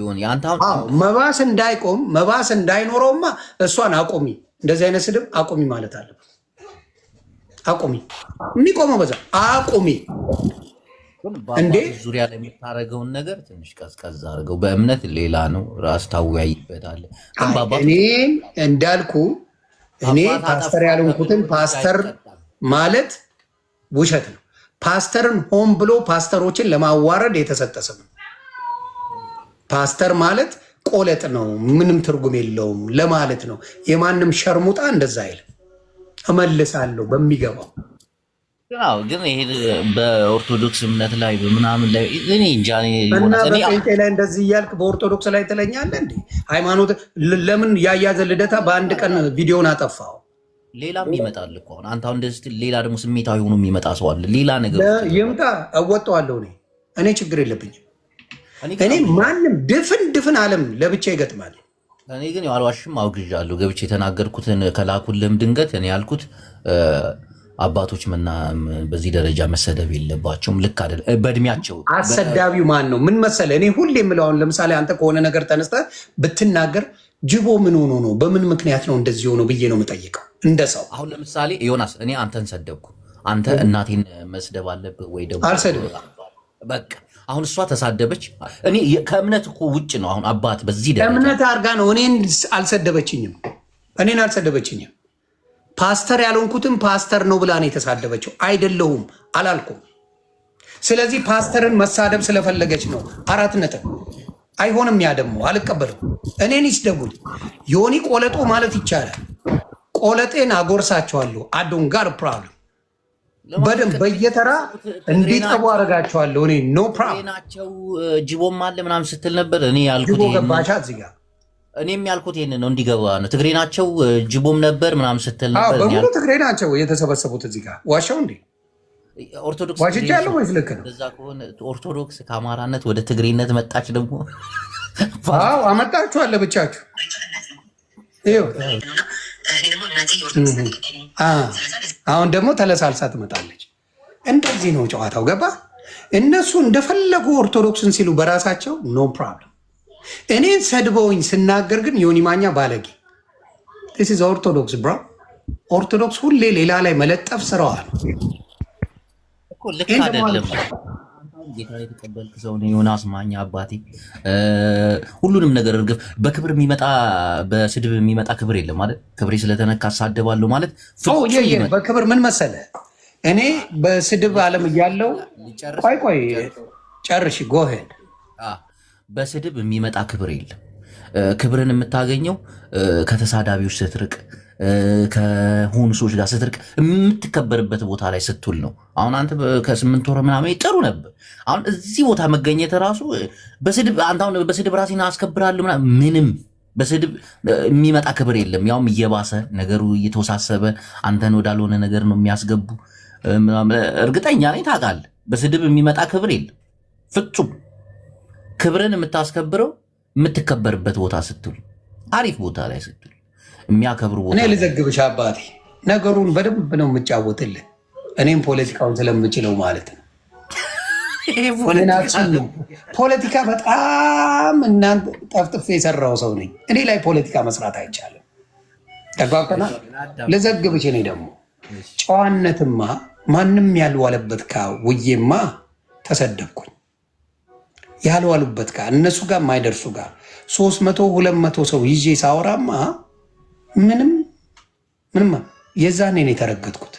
መባስ እንዳይቆም መባስ እንዳይኖረውማ እሷን አቁሚ፣ እንደዚህ አይነት ስድብ አቁሚ ማለት አለበት። አቁሚ፣ የሚቆመው በዛ አቁሚ። እንዴ ዙሪያ ላይ የምታደርገውን ነገር ትንሽ ቀዝቀዝ አድርገው። በእምነት ሌላ ነው፣ ራስ ታወያይበታለህ። እኔ እንዳልኩ እኔ ፓስተር ያልሆንኩትን ፓስተር ማለት ውሸት ነው። ፓስተርን ሆን ብሎ ፓስተሮችን ለማዋረድ የተሰጠ ስም ነው። ፓስተር ማለት ቆለጥ ነው፣ ምንም ትርጉም የለውም ለማለት ነው። የማንም ሸርሙጣ እንደዛ አይልም። እመልሳለሁ በሚገባው ግን ይሄ በኦርቶዶክስ እምነት ላይ በምናምን ላይ እኔ እንጃ እና በጴንጤ ላይ እንደዚህ እያልክ በኦርቶዶክስ ላይ ትለኛለህ እንዴ? ሃይማኖት ለምን ያያዘ ልደታ በአንድ ቀን ቪዲዮን አጠፋው? ሌላም ይመጣል እኮ አንተ አሁን እንደዚህ ሌላ ደግሞ ስሜታዊ ሆኖ የሚመጣ ሰው አለ። ሌላ ነገር ይምጣ፣ እወጣዋለሁ። እኔ ችግር የለብኝም። እኔ ማንም ድፍን ዓለም ለብቻ ይገጥማል። እኔ ግን አልዋሽም፣ አውግዣለሁ። ገብቼ የተናገርኩትን ከላኩልም ድንገት እኔ ያልኩት አባቶች በዚህ ደረጃ መሰደብ የለባቸውም። ልክ አይደለም። በእድሜያቸው አሰዳቢው ማን ነው? ምን መሰለህ፣ እኔ ሁሌ የምለው አሁን ለምሳሌ አንተ ከሆነ ነገር ተነስተህ ብትናገር ጅቦ ምን ሆኖ ነው በምን ምክንያት ነው እንደዚህ ሆኖ ብዬ ነው የምጠይቀው እንደ ሰው። አሁን ለምሳሌ ዮናስ እኔ አንተን ሰደብኩ፣ አንተ እናቴን መስደብ አለብህ ወይ ደግሞ አልሰድብም። በቃ አሁን እሷ ተሳደበች። እኔ ከእምነት እኮ ውጭ ነው። አሁን አባት በዚህ ደረጃ እምነት አድርጋ ነው እኔን አልሰደበችኝም። ፓስተር ያልሆንኩትም ፓስተር ነው ብላ ነው የተሳደበችው። አይደለሁም አላልኩም። ስለዚህ ፓስተርን መሳደብ ስለፈለገች ነው። 4 ነጥብ። አይሆንም። ያ ደግሞ አልቀበልም። እኔን ይስደቡኝ። ዮኒ ቆለጦ ማለት ይቻላል። ቆለጤን አጎርሳቸዋለሁ። አዶን ጋር ፕሮብለም በደንብ በየተራ እንዲጠቡ አደርጋቸዋለሁ። እኔ ኖ ፕሮብለም ናቸው። ጅቦም አለ ምናምን ስትል ነበር። እኔ ያልኩት ገባሻ እዚህ ጋር እኔም ያልኩት ይሄን ነው፣ እንዲገባ ነው። ትግሬ ናቸው ጅቦም ነበር ምናምን ስትል ነበር። በሙሉ ትግሬ ናቸው የተሰበሰቡት እዚህ ጋር። ዋሻው እንዴ ኦርቶዶክስ ዋሽቻለሁ ወይስ ልክ ነው? እዛ ከሆነ ኦርቶዶክስ ከአማራነት ወደ ትግሬነት መጣች። ደግሞ አመጣችኋለ ብቻችሁ። አሁን ደግሞ ተለሳልሳ ትመጣለች። እንደዚህ ነው ጨዋታው። ገባ? እነሱ እንደፈለጉ ኦርቶዶክስን ሲሉ በራሳቸው ኖ ፕሮብለም። እኔን ሰድበውኝ ስናገር ግን ዮኒ ማኛ ባለጌ። ስ ኦርቶዶክስ ብሮ። ኦርቶዶክስ ሁሌ ሌላ ላይ መለጠፍ ስራዋል። ልክ አይደለም። ጌታ የተቀበልክ ሰው ነው ዮናስ ማኛ አባቴ። ሁሉንም ነገር እርግፍ በክብር የሚመጣ በስድብ የሚመጣ ክብር የለም ማለት ክብሬ ስለተነካ አሳደባለሁ ማለት በክብር ምን መሰለ፣ እኔ በስድብ ዓለም እያለው ቆይ ጨርሽ ጎሄድ። በስድብ የሚመጣ ክብር የለም። ክብርን የምታገኘው ከተሳዳቢዎች ስትርቅ፣ ከሆኑ ሰዎች ጋር ስትርቅ፣ የምትከበርበት ቦታ ላይ ስትውል ነው። አሁን አንተ ከ8 ወር ምናምን ጥሩ ነበር። አሁን እዚህ ቦታ መገኘት ራሱ በስድብ አንተ አሁን በስድብ ራሴን አስከብራለሁ ምንም በስድብ የሚመጣ ክብር የለም። ያውም እየባሰ ነገሩ እየተወሳሰበ አንተን ወዳልሆነ ነገር ነው የሚያስገቡ። እርግጠኛ ነኝ ታውቃለህ። በስድብ የሚመጣ ክብር የለም ፍጹም። ክብርን የምታስከብረው የምትከበርበት ቦታ ስትውል፣ አሪፍ ቦታ ላይ ስትውል፣ የሚያከብሩ ቦታ። እኔ ልዘግብሽ አባቴ፣ ነገሩን በደንብ ነው የምጫወትልህ። እኔም ፖለቲካውን ስለምችለው ማለት ነው። ፖለቲካ በጣም እናንተ ጠፍጥፌ የሰራው ሰው ነኝ። እኔ ላይ ፖለቲካ መስራት አይቻልም። ተግባብተና ልዘግብሽ። እኔ ደግሞ ጨዋነትማ ማንም ያልዋለበት ውዬማ ተሰደብኩኝ። ያልዋሉበት እነሱ ጋር የማይደርሱ ጋር 300 200 ሰው ይዤ ሳወራማ ምንም የዛኔ ነው የተረገጥኩት።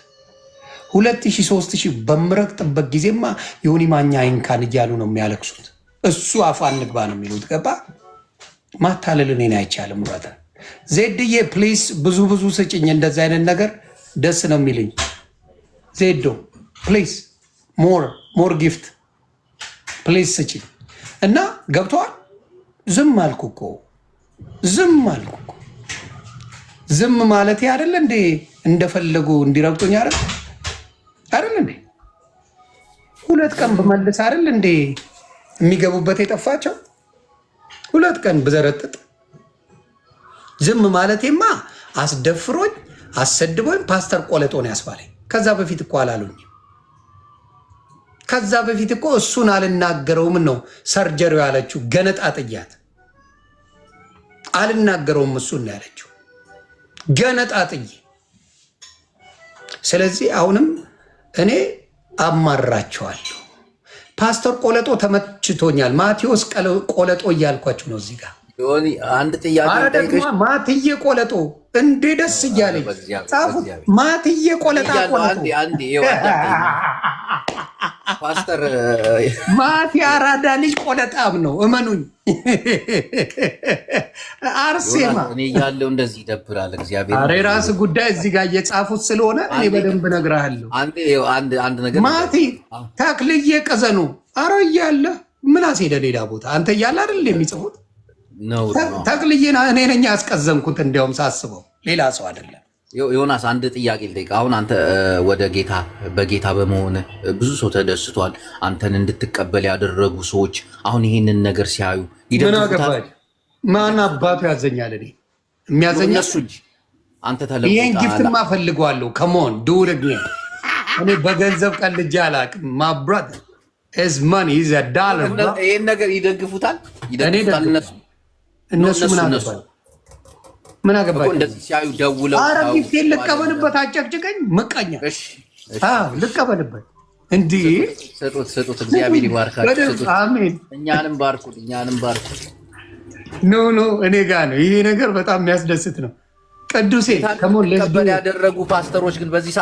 2000 3000 በምረግጥበት ጊዜማ ዮኒ ማኛ አይንካን እያሉ ነው የሚያለቅሱት። እሱ አፋ እንግባ ነው የሚሉት። ገባ? ማታለል እኔን አይቻልም። ብራታ ዜድዬ ፕሊስ ብዙ ስጭኝ። እንደዚህ አይነት ነገር ደስ ነው የሚልኝ። ዜዶ ፕሊስ ሞር ጊፍት ፕሊስ ስጭኝ። እና ገብተዋል። ዝም አልኩ እኮ ዝም ማለት አይደለ እንዴ? እንደፈለጉ እንዲረግጡኝ አይደል እንዴ? 2 ቀን ብመልስ አይደል እንዴ የሚገቡበት የጠፋቸው? 2 ቀን ብዘረጥጥ ዝም ማለቴማ አስደፍሮኝ አሰድቦኝ ፓስተር ቆለጦን ያስባለኝ። ከዛ በፊት እኮ አላሉኝ። ከዛ በፊት እኮ እሱን አልናገረውም ነው ሰርጀሪው ያለችው። ገነጣጥያት አልናገረውም እሱን ያለችው ገነጣጥዬ። ስለዚህ አሁንም እኔ አማራቸዋለሁ። ፓስተር ቆለጦ ተመችቶኛል። ማቴዎስ ቆለጦ እያልኳችሁ ነው እዚህ ጋር። አንድ ጥያቄ ማትዬ ቆለጦ እንዴ ደስ እያለኝ ጻፉት። ማትዬ ቆለጣ ቆለጦ ፓስተር ማቲ አራዳ ልጅ ቆለጣም ነው እመኑኝ። አርሴማ እኔ ያለው እንደዚህ ይደብራል። እግዚአብሔር አሬ ራስ ጉዳይ እዚህ ጋር እየጻፉት ስለሆነ እኔ በደንብ እነግርሃለሁ። አንድ ነገር ማቲ ተክልዬ ቀዘኑ አረ እያለ ምን አስሄደ ሌላ ቦታ አንተ እያለ አይደል የሚጽፉት ነው። ተክልዬን እኔ ነኝ ያስቀዘምኩት። እንዲያውም ሳስበው ሌላ ሰው አይደለም። ዮናስ አንድ ጥያቄ ልጠይቅ። አሁን አንተ ወደ ጌታ በጌታ በመሆን ብዙ ሰው ተደስቷል። አንተን እንድትቀበል ያደረጉ ሰዎች አሁን ይህንን ነገር ሲያዩ ይደግፉታል። ማን አባቱ ያዘኛል? እኔ የሚያዘኛ እነሱ እንጂ አንተ ተለቆ ይሄን ጊፍትማ ፈልገዋለሁ። ከሞን ዱርግ እኔ በገንዘብ ቀልጄ አላውቅም። my brother is money is a dollar. ይሄን ነገር ይደግፉታል። እነሱ ምን አገባኝ? እንደዚህ ሲያዩ ደውለው ኧረ ጊፍቴን ልቀበልበት፣ አጨቅጭቀኝ ምቀኛ። ልቀበልበት እንዴ? ስጡት። እግዚአብሔር ይባርካችሁ። አሜን። እኛንም ባርኩት። ኖ እኔ ጋር ነው ይሄ ነገር በጣም የሚያስደስት ነው። ቅዱሴ ከሞለስበል ያደረጉ ፓስተሮች ግን በዚህ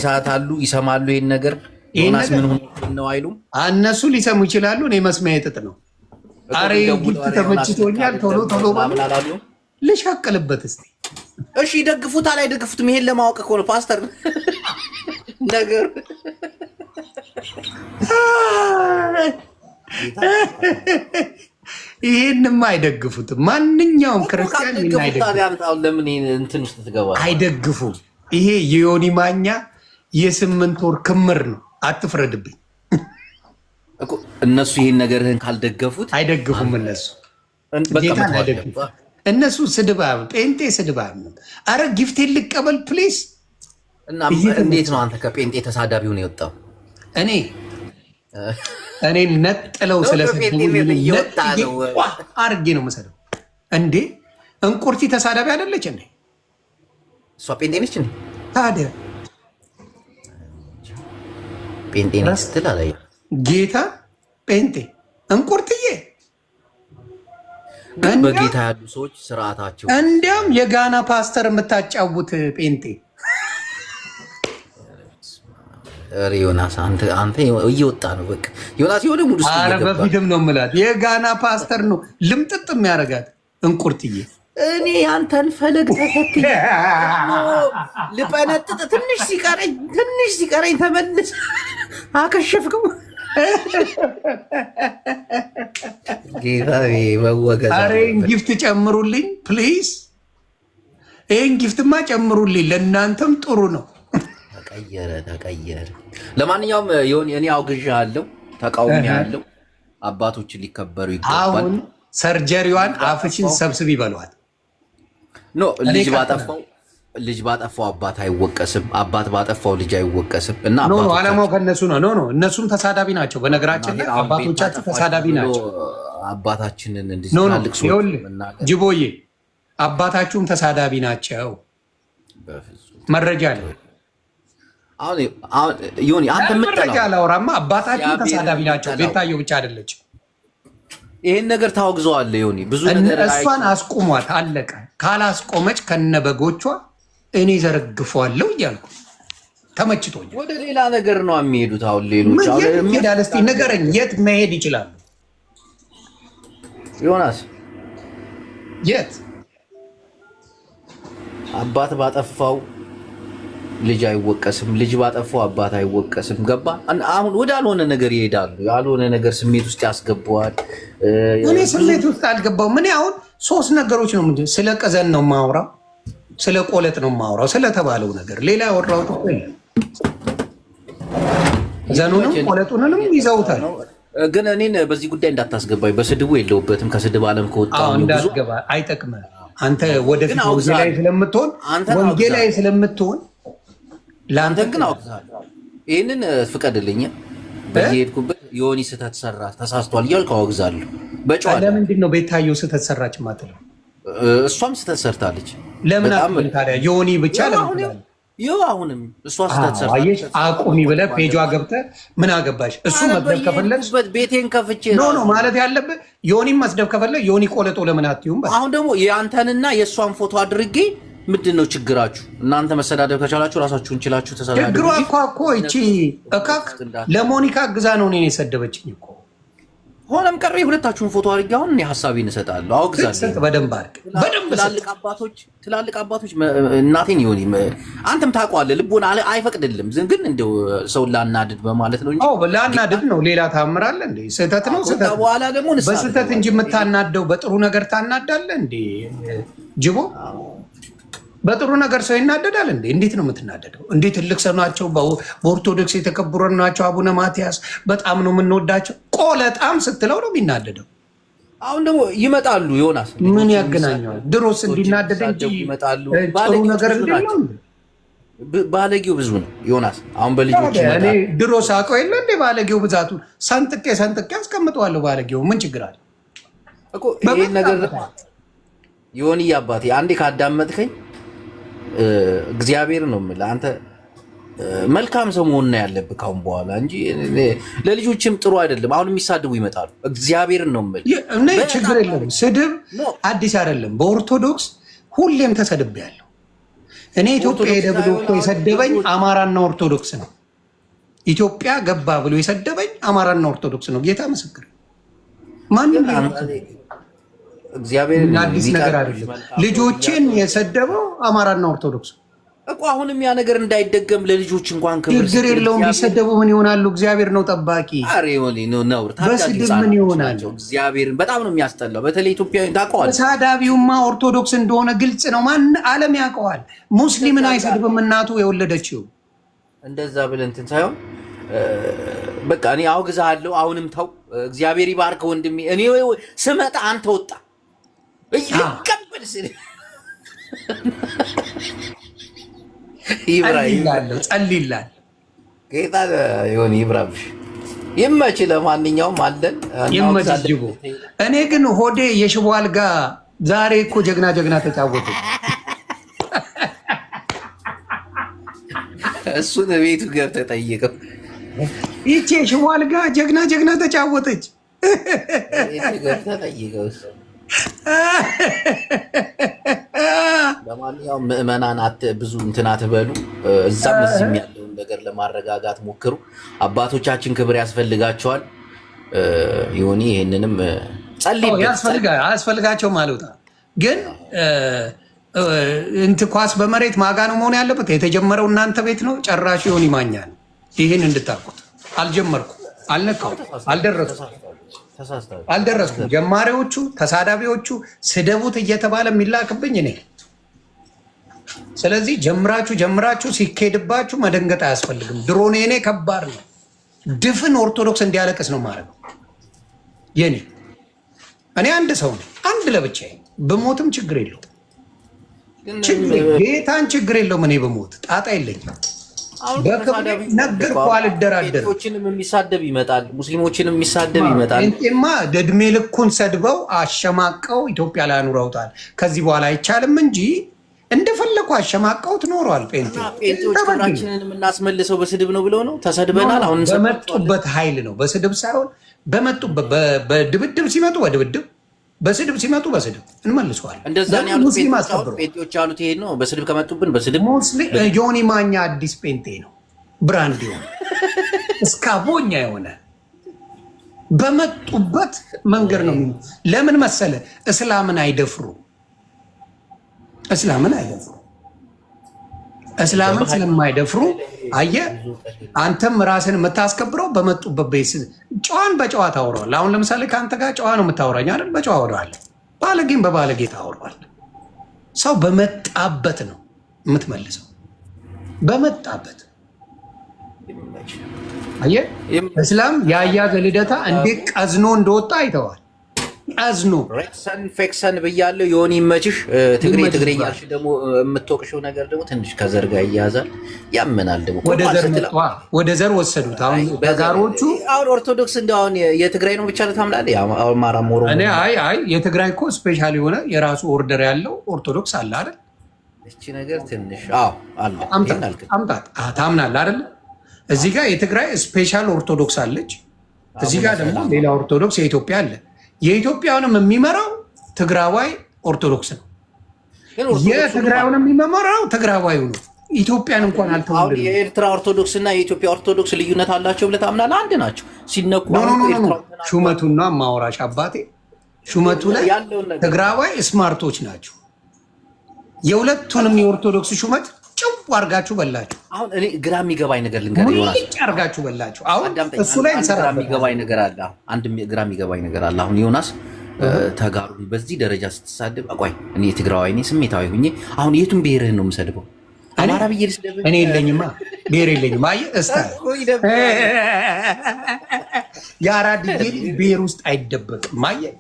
ሰዓት አሉ ይሰማሉ ይሄን ነገር። ዮናስ ምን ሆነ ነው አይሉም? እነሱ ሊሰሙ ይችላሉ። እኔ መስሚያ ጥጥ ነው። አሬ ጊፍት ተመችቶኛል። ቶሎ ባላላሉ ልሻቀልበት እስቲ። እሺ ይደግፉታል አይደግፉትም? ይሄን ለማወቅ እኮ ነው ፓስተር ነገር ይሄንማ አይደግፉትም። ማንኛውም ክርስቲያን አይደግፉም። ይሄ የዮኒ ማኛ የ8 ወር ክምር ነው። አትፍረድብኝ። እነሱ ይሄን ነገርህን ካልደገፉት አይደግፉም። ጌታን አይደግፉም። እነሱ ስድብ ጴንጤ ስድብ ነው። አረ ጊፍቴን ልቀበል ፕሊዝ። እና እንዴት ነው አንተ ከጴንጤ ተሳዳቢ ሆነ የወጣው? እኔ ነጥለው ስለሰደቡ አርጌ ነው መሰለው እንዴ። እንቁርቲ ተሳዳቢ አይደለች እንዴ? እሷ ጴንጤ ነች እንዴ? ታዲያ ጴንጤ ነች ስትል አላየ ጌታ ጴንጤ እንቁርትዬ በጌታ ያሉ ሰዎች ስርዓታቸው እንዲያም የጋና ፓስተር የምታጫውት ጴንጤ ዮናስ አንተ እየወጣ ነው። በቃ ዮናስ የሆነ ሙድ ውስጥ እየገባ በፊትም ነው የምላት የጋና ፓስተር ነው ልምጥጥ የሚያደርጋት እንቁርትዬ። እኔ አንተን ፈለግ ተከትዬ ልጠነጥጥ ትንሽ ሲቀረኝ ተመልስ አከሸፍከው። ጌታ መወገድ። ኧረ ይህን ጊፍት ጨምሩልኝ ፕሊዝ። ይህን ጊፍትማ ጨምሩልኝ፣ ለእናንተም ጥሩ ነው። ተቀየረ። ለማንኛውም እኔ አውግዣለሁ፣ ተቃውሜያለሁ። አባቶችን ሊከበሩ ይገባል። አሁን ሰርጀሪዋን አፍሽን ሰብስብ ይበሏት። ልጅ ባጠፋው አባት አይወቀስም፣ አባት ባጠፋው ልጅ አይወቀስም። እና አላማው ከነሱ ነው። እነሱም ተሳዳቢ ናቸው። በነገራችን ላይ አባቶቻችን ተሳዳቢ ናቸው። አባታችንን ጅቦዬ አባታችሁም ተሳዳቢ ናቸው። መረጃ ነው። መረጃ አላወራማ። አባታችሁ ተሳዳቢ ናቸው። ቤታየው ብቻ አይደለች። ይህን ነገር ታወግዘዋለህ ዮኒ። ብዙ ነገር እሷን አስቁሟት፣ አለቀ። ካላስቆመች ከነበጎቿ እኔ ዘረግፈዋለሁ እያልኩ ተመችቶኛል። ወደ ሌላ ነገር ነው የሚሄዱት። አሁን ሌሎች ሄዳል። እስኪ ንገረኝ፣ የት መሄድ ይችላሉ? ዮናስ የት? አባት ባጠፋው ልጅ አይወቀስም፣ ልጅ ባጠፋው አባት አይወቀስም። ገባ? አሁን ወደ አልሆነ ነገር ይሄዳሉ። ያልሆነ ነገር ስሜት ውስጥ ያስገባዋል። እኔ ስሜት ውስጥ አልገባውም። እኔ አሁን 3 ነገሮች ነው። ምንድን ስለ ቀዘን ነው የማወራው፣ ስለ ቆለጥ ነው የማወራው፣ ስለተባለው ነገር። ሌላ ያወራሁት እኮ የለም። ዘኑንም ቆለጡንም ይዘውታል። ግን እኔን በዚህ ጉዳይ እንዳታስገባኝ። በስድቡ የለውበትም። ከስድብ ዓለም ከወጣሁ እንዳትገባ፣ አይጠቅምም። አንተ ወደፊት ወንጌላዊ ስለምትሆን ወንጌላዊ ስለምትሆን ለአንተ ግን አውቅዛለሁ። ይህንን ፍቀድልኝ። በየሄድኩበት ዮኒ ስህተት ሰራ ተሳስቷል እያልኩ አወግዛለሁ በጨዋ። ለምንድን ነው ቤታየው ስህተት ሰራች ማትለው? እሷም ስህተት ሰርታለች። ለምን አትልም ታዲያ? ዮኒ ብቻ ለምን አሁንም እሷ ስህተት ሰርታለች። አቁሚ ብለህ ፔጇ ገብተህ ምን አገባሽ? እሱ መስደብ ከፈለግሽ ቤቴን ከፍቼ ነው ማለት ያለብህ። ዮኒም መስደብ ከፈለግ ዮኒ ቆለጦ ለምን አትዩም? አሁን ደግሞ የአንተንና የእሷን ፎቶ አድርጌ ምንድን ነው ችግራችሁ? እናንተ መሰዳደብ ከቻላችሁ ራሳችሁን ችላችሁ ተሰዳደቡ። ችግሯ እኮ ይቺ እካክ ለሞኒካ ግዛ ነው እኔን የሰደበችኝ እኮ። ሆነም ቀረ የሁለታችሁን ፎቶ አድርጌ አሁን እኔ ሀሳቤን እሰጣለሁ። አውግዛለሁ በደንብ አድርግ። በደንብ ትላልቅ አባቶች እናቴን ይሁን አንተም ታውቀዋለህ፣ ልቦና አይፈቅድልም። ግን እንደው ሰውን ላናድድ በማለት ነው እንጂ ላናድድ ነው። ሌላ ታምራለ እንዴ? ስህተት ነው። ስህተት በኋላ ደግሞ በስህተት እንጂ የምታናደው በጥሩ ነገር ታናዳለህ እንዴ? ጅቦ በጥሩ ነገር ሰው ይናደዳል እንዴ? እንዴት ነው የምትናደደው? እንዴት ትልቅ ሰው ናቸው፣ በኦርቶዶክስ የተከበሩ ናቸው አቡነ ማትያስ በጣም ነው የምንወዳቸው። ቆለጣም ስትለው ነው የሚናደደው። አሁን ደግሞ ይመጣሉ። ዮናስ ምን ያገናኘዋል? ድሮስ እንዲናደደ እንጂ ይመጣሉ። ጥሩ ነገር እንዴት ባለጌው ብዙ ነው ዮናስ። አሁን በልጆች እኔ ድሮ ሳውቀው የለ እንዴ ባለጌው ብዛቱ ሰንጥቄ አስቀምጠዋለሁ። ባለጌው ምን ችግር አለ እኮ ይሄን ነገር ዮኒ አባቴ አንዴ ካዳመጥከኝ እግዚአብሔር ነው የምልህ። አንተ መልካም ሰው መሆን ነው ያለብህ ካሁን በኋላ እንጂ ለልጆችም ጥሩ አይደለም። አሁን የሚሳድቡ ይመጣሉ። እግዚአብሔርን ነው የምልህ። ችግር የለም ስድብ አዲስ አይደለም። በኦርቶዶክስ ሁሌም ተሰድቤያለሁ እኔ። ኢትዮጵያ ሄደ ብሎ እኮ የሰደበኝ አማራና ኦርቶዶክስ ነው። ኢትዮጵያ ገባ ብሎ የሰደበኝ አማራና ኦርቶዶክስ ነው። ጌታ ምስክር። ማንም እግዚአብሔር አዲስ ነገር አይደለም። ልጆችን የሰደበው አማራና ኦርቶዶክስ እኮ አሁንም ያ ነገር እንዳይደገም ለልጆች እንኳን ችግር የለውም። ቢሰደቡ ምን ይሆናሉ? እግዚአብሔር ነው ጠባቂ። በስድብ ምን ይሆናል? እግዚአብሔርን በጣም ነው የሚያስጠላው። በተለይ ኢትዮጵያዊ ታውቀዋለህ። ተሳዳቢውማ ኦርቶዶክስ እንደሆነ ግልጽ ነው። ማን ዓለም ያውቀዋል። ሙስሊምን አይሰድብም እናቱ የወለደችው። እንደዛ ብለህ እንትን ሳይሆን በቃ እኔ አውግዝሃለሁ። አሁንም ተው። እግዚአብሔር ይባርክ ወንድሜ። እኔ ስመጣ አንተ ወጣ ይቀበል ሲል ጸልይላል ጌታ ይሁን ይብራብሽ ይመች። ለማንኛውም አለን ይመች ጅቦ። እኔ ግን ሆዴ የሽቦ አልጋ ዛሬ እኮ ጀግና ተጫወቱ። እሱን ቤቱ ገብተህ ጠይቀው። ይቺ የሽቦ አልጋ ጀግና ተጫወተች። ገብተህ ጠይቀው። ለማንኛውም ምዕመናን ብዙ እንትን አትበሉ። እዛም እዚህም ያለውን ነገር ለማረጋጋት ሞክሩ። አባቶቻችን ክብር ያስፈልጋቸዋል። ዮኒ ይሄንንም ያስፈልጋቸው ማለት ግን ኳስ በመሬት ማጋ ነው መሆን ያለበት። የተጀመረው እናንተ ቤት ነው፣ ጨራሽ ዮኒ ማኛ ነው። ይህን እንድታውቁት። አልጀመርኩም፣ አልነካሁም፣ አልደረስኩም። ጀማሪዎቹ ተሳዳቢዎቹ ስደቡት እየተባለ የሚላክብኝ እኔ። ስለዚህ ጀምራችሁ ሲኬድባችሁ መደንገጥ አያስፈልግም። ድሮኔ እኔ ከባድ ነው። ድፍን ኦርቶዶክስ እንዲያለቅስ ነው ማለት ነው የኔ። እኔ አንድ ሰው ነኝ፣ አንድ ለብቻዬ ብሞትም ችግር የለውም። ጌታን ችግር የለውም። እኔ ብሞት ጣጣ የለኝም። ነገርኩህ፣ አልደራደርም። ጴንጤዎችንም የሚሳደብ ይመጣል፣ ሙስሊሞችንም የሚሳደብ ይመጣል። ጴንጤማ እድሜ ልኩን ሰድበው አሸማቀው ኢትዮጵያ ላይ አኑረውታል። ከዚህ በኋላ አይቻልም እንጂ እንደፈለኩ አሸማቀው ትኖረዋል። ጴንጤዎቻችንን የምናስመልሰው በስድብ ነው ብለው ነው ተሰድበናል። አሁን በመጡበት ኃይል ነው፣ በስድብ ሳይሆን በመጡበት በድብድብ ሲመጡ በድብድብ በስድብ ሲመጡ በስድብ እንመልሰዋለን። እንደዛ ነው ያሉት ጴንጤዎች ያሉት። ይሄ ነው በስድብ ከመጡብን በስድብ። ዮኒ ማኛ አዲስ ጴንጤ ነው፣ ብራንድ የሆነ እስካቦኛ የሆነ በመጡበት መንገድ ነው። ለምን መሰለ? እስላምን አይደፍሩ። እስላምን ስለማይደፍሩ አየህ፣ አንተም ራስን የምታስከብረው በመጡበት ቤት ጨዋን በጨዋ ታወራዋለህ። አሁን ለምሳሌ ከአንተ ጋር ጨዋ ነው የምታወራኝ አይደል? በጨዋ ወደዋለህ። ባለጌም በባለጌ ታወራዋለህ። ሰው በመጣበት ነው የምትመልሰው፣ በመጣበት። አየህ፣ እስላም የአያዘ ልደታ እንዴት ቀዝኖ እንደወጣ አይተዋል። አዝኖ ፌክሰን ብያለሁ። ዮኒ ይመችሽ። ትግሬ እያልሽ ደግሞ የምትወቅሽው ነገር ደግሞ ትንሽ ከዘር ጋር ይያዛል፣ ያመናል። ደግሞ ወደ ዘር ወሰዱት። አሁን ተጋሮቹ አሁን ኦርቶዶክስ እንደው አሁን የትግራይ ነው ብቻ ታምላለህ? አማራ ሞሮ አይ የትግራይ እኮ ስፔሻል የሆነ የራሱ ኦርደር ያለው ኦርቶዶክስ አለ አይደል? እቺ ነገር ትንሽ አለ። አምጣት ታምናለህ አይደል? እዚህ ጋር የትግራይ ስፔሻል ኦርቶዶክስ አለች፣ እዚህ ጋር ደግሞ ሌላ ኦርቶዶክስ የኢትዮጵያ አለ። የኢትዮጵያውንም የሚመራው ትግራዋይ ኦርቶዶክስ ነው። የትግራዩንም የሚመራው ትግራዋዩ ነው። ኢትዮጵያን እንኳን አልተወለዱም። የኤርትራ ኦርቶዶክስ እና የኢትዮጵያ ኦርቶዶክስ ልዩነት አላቸው ብለህ ታምናለህ? አንድ ናቸው ሲነኩ። ሹመቱና ማውራሽ አባቴ ሹመቱ ላይ ትግራዋይ ስማርቶች ናቸው። የሁለቱንም የኦርቶዶክስ ሹመት ጭው አርጋችሁ በላችሁ። አሁን እኔ ግራ የሚገባኝ ነገር ልንገርህ ዮናስ፣ አርጋችሁ በላችሁ። አሁን እሱ ላይ ግራ የሚገባኝ ነገር አለ። አንድ ግራ የሚገባኝ ነገር አለ። አሁን ዮናስ ተጋሩ በዚህ ደረጃ ስትሳደብ አቋይ እኔ ትግራዋይ ነኝ ስሜታዊ ሁኜ አሁን የቱን ብሔርህን ነው የምሰድበው? አማራ ብዬ ልስደብ? እኔ የለኝማ ብሔር የለኝም። አየህ እስታ የአራዳ ልጅ ብሔር ውስጥ አይደበቅም። አየህ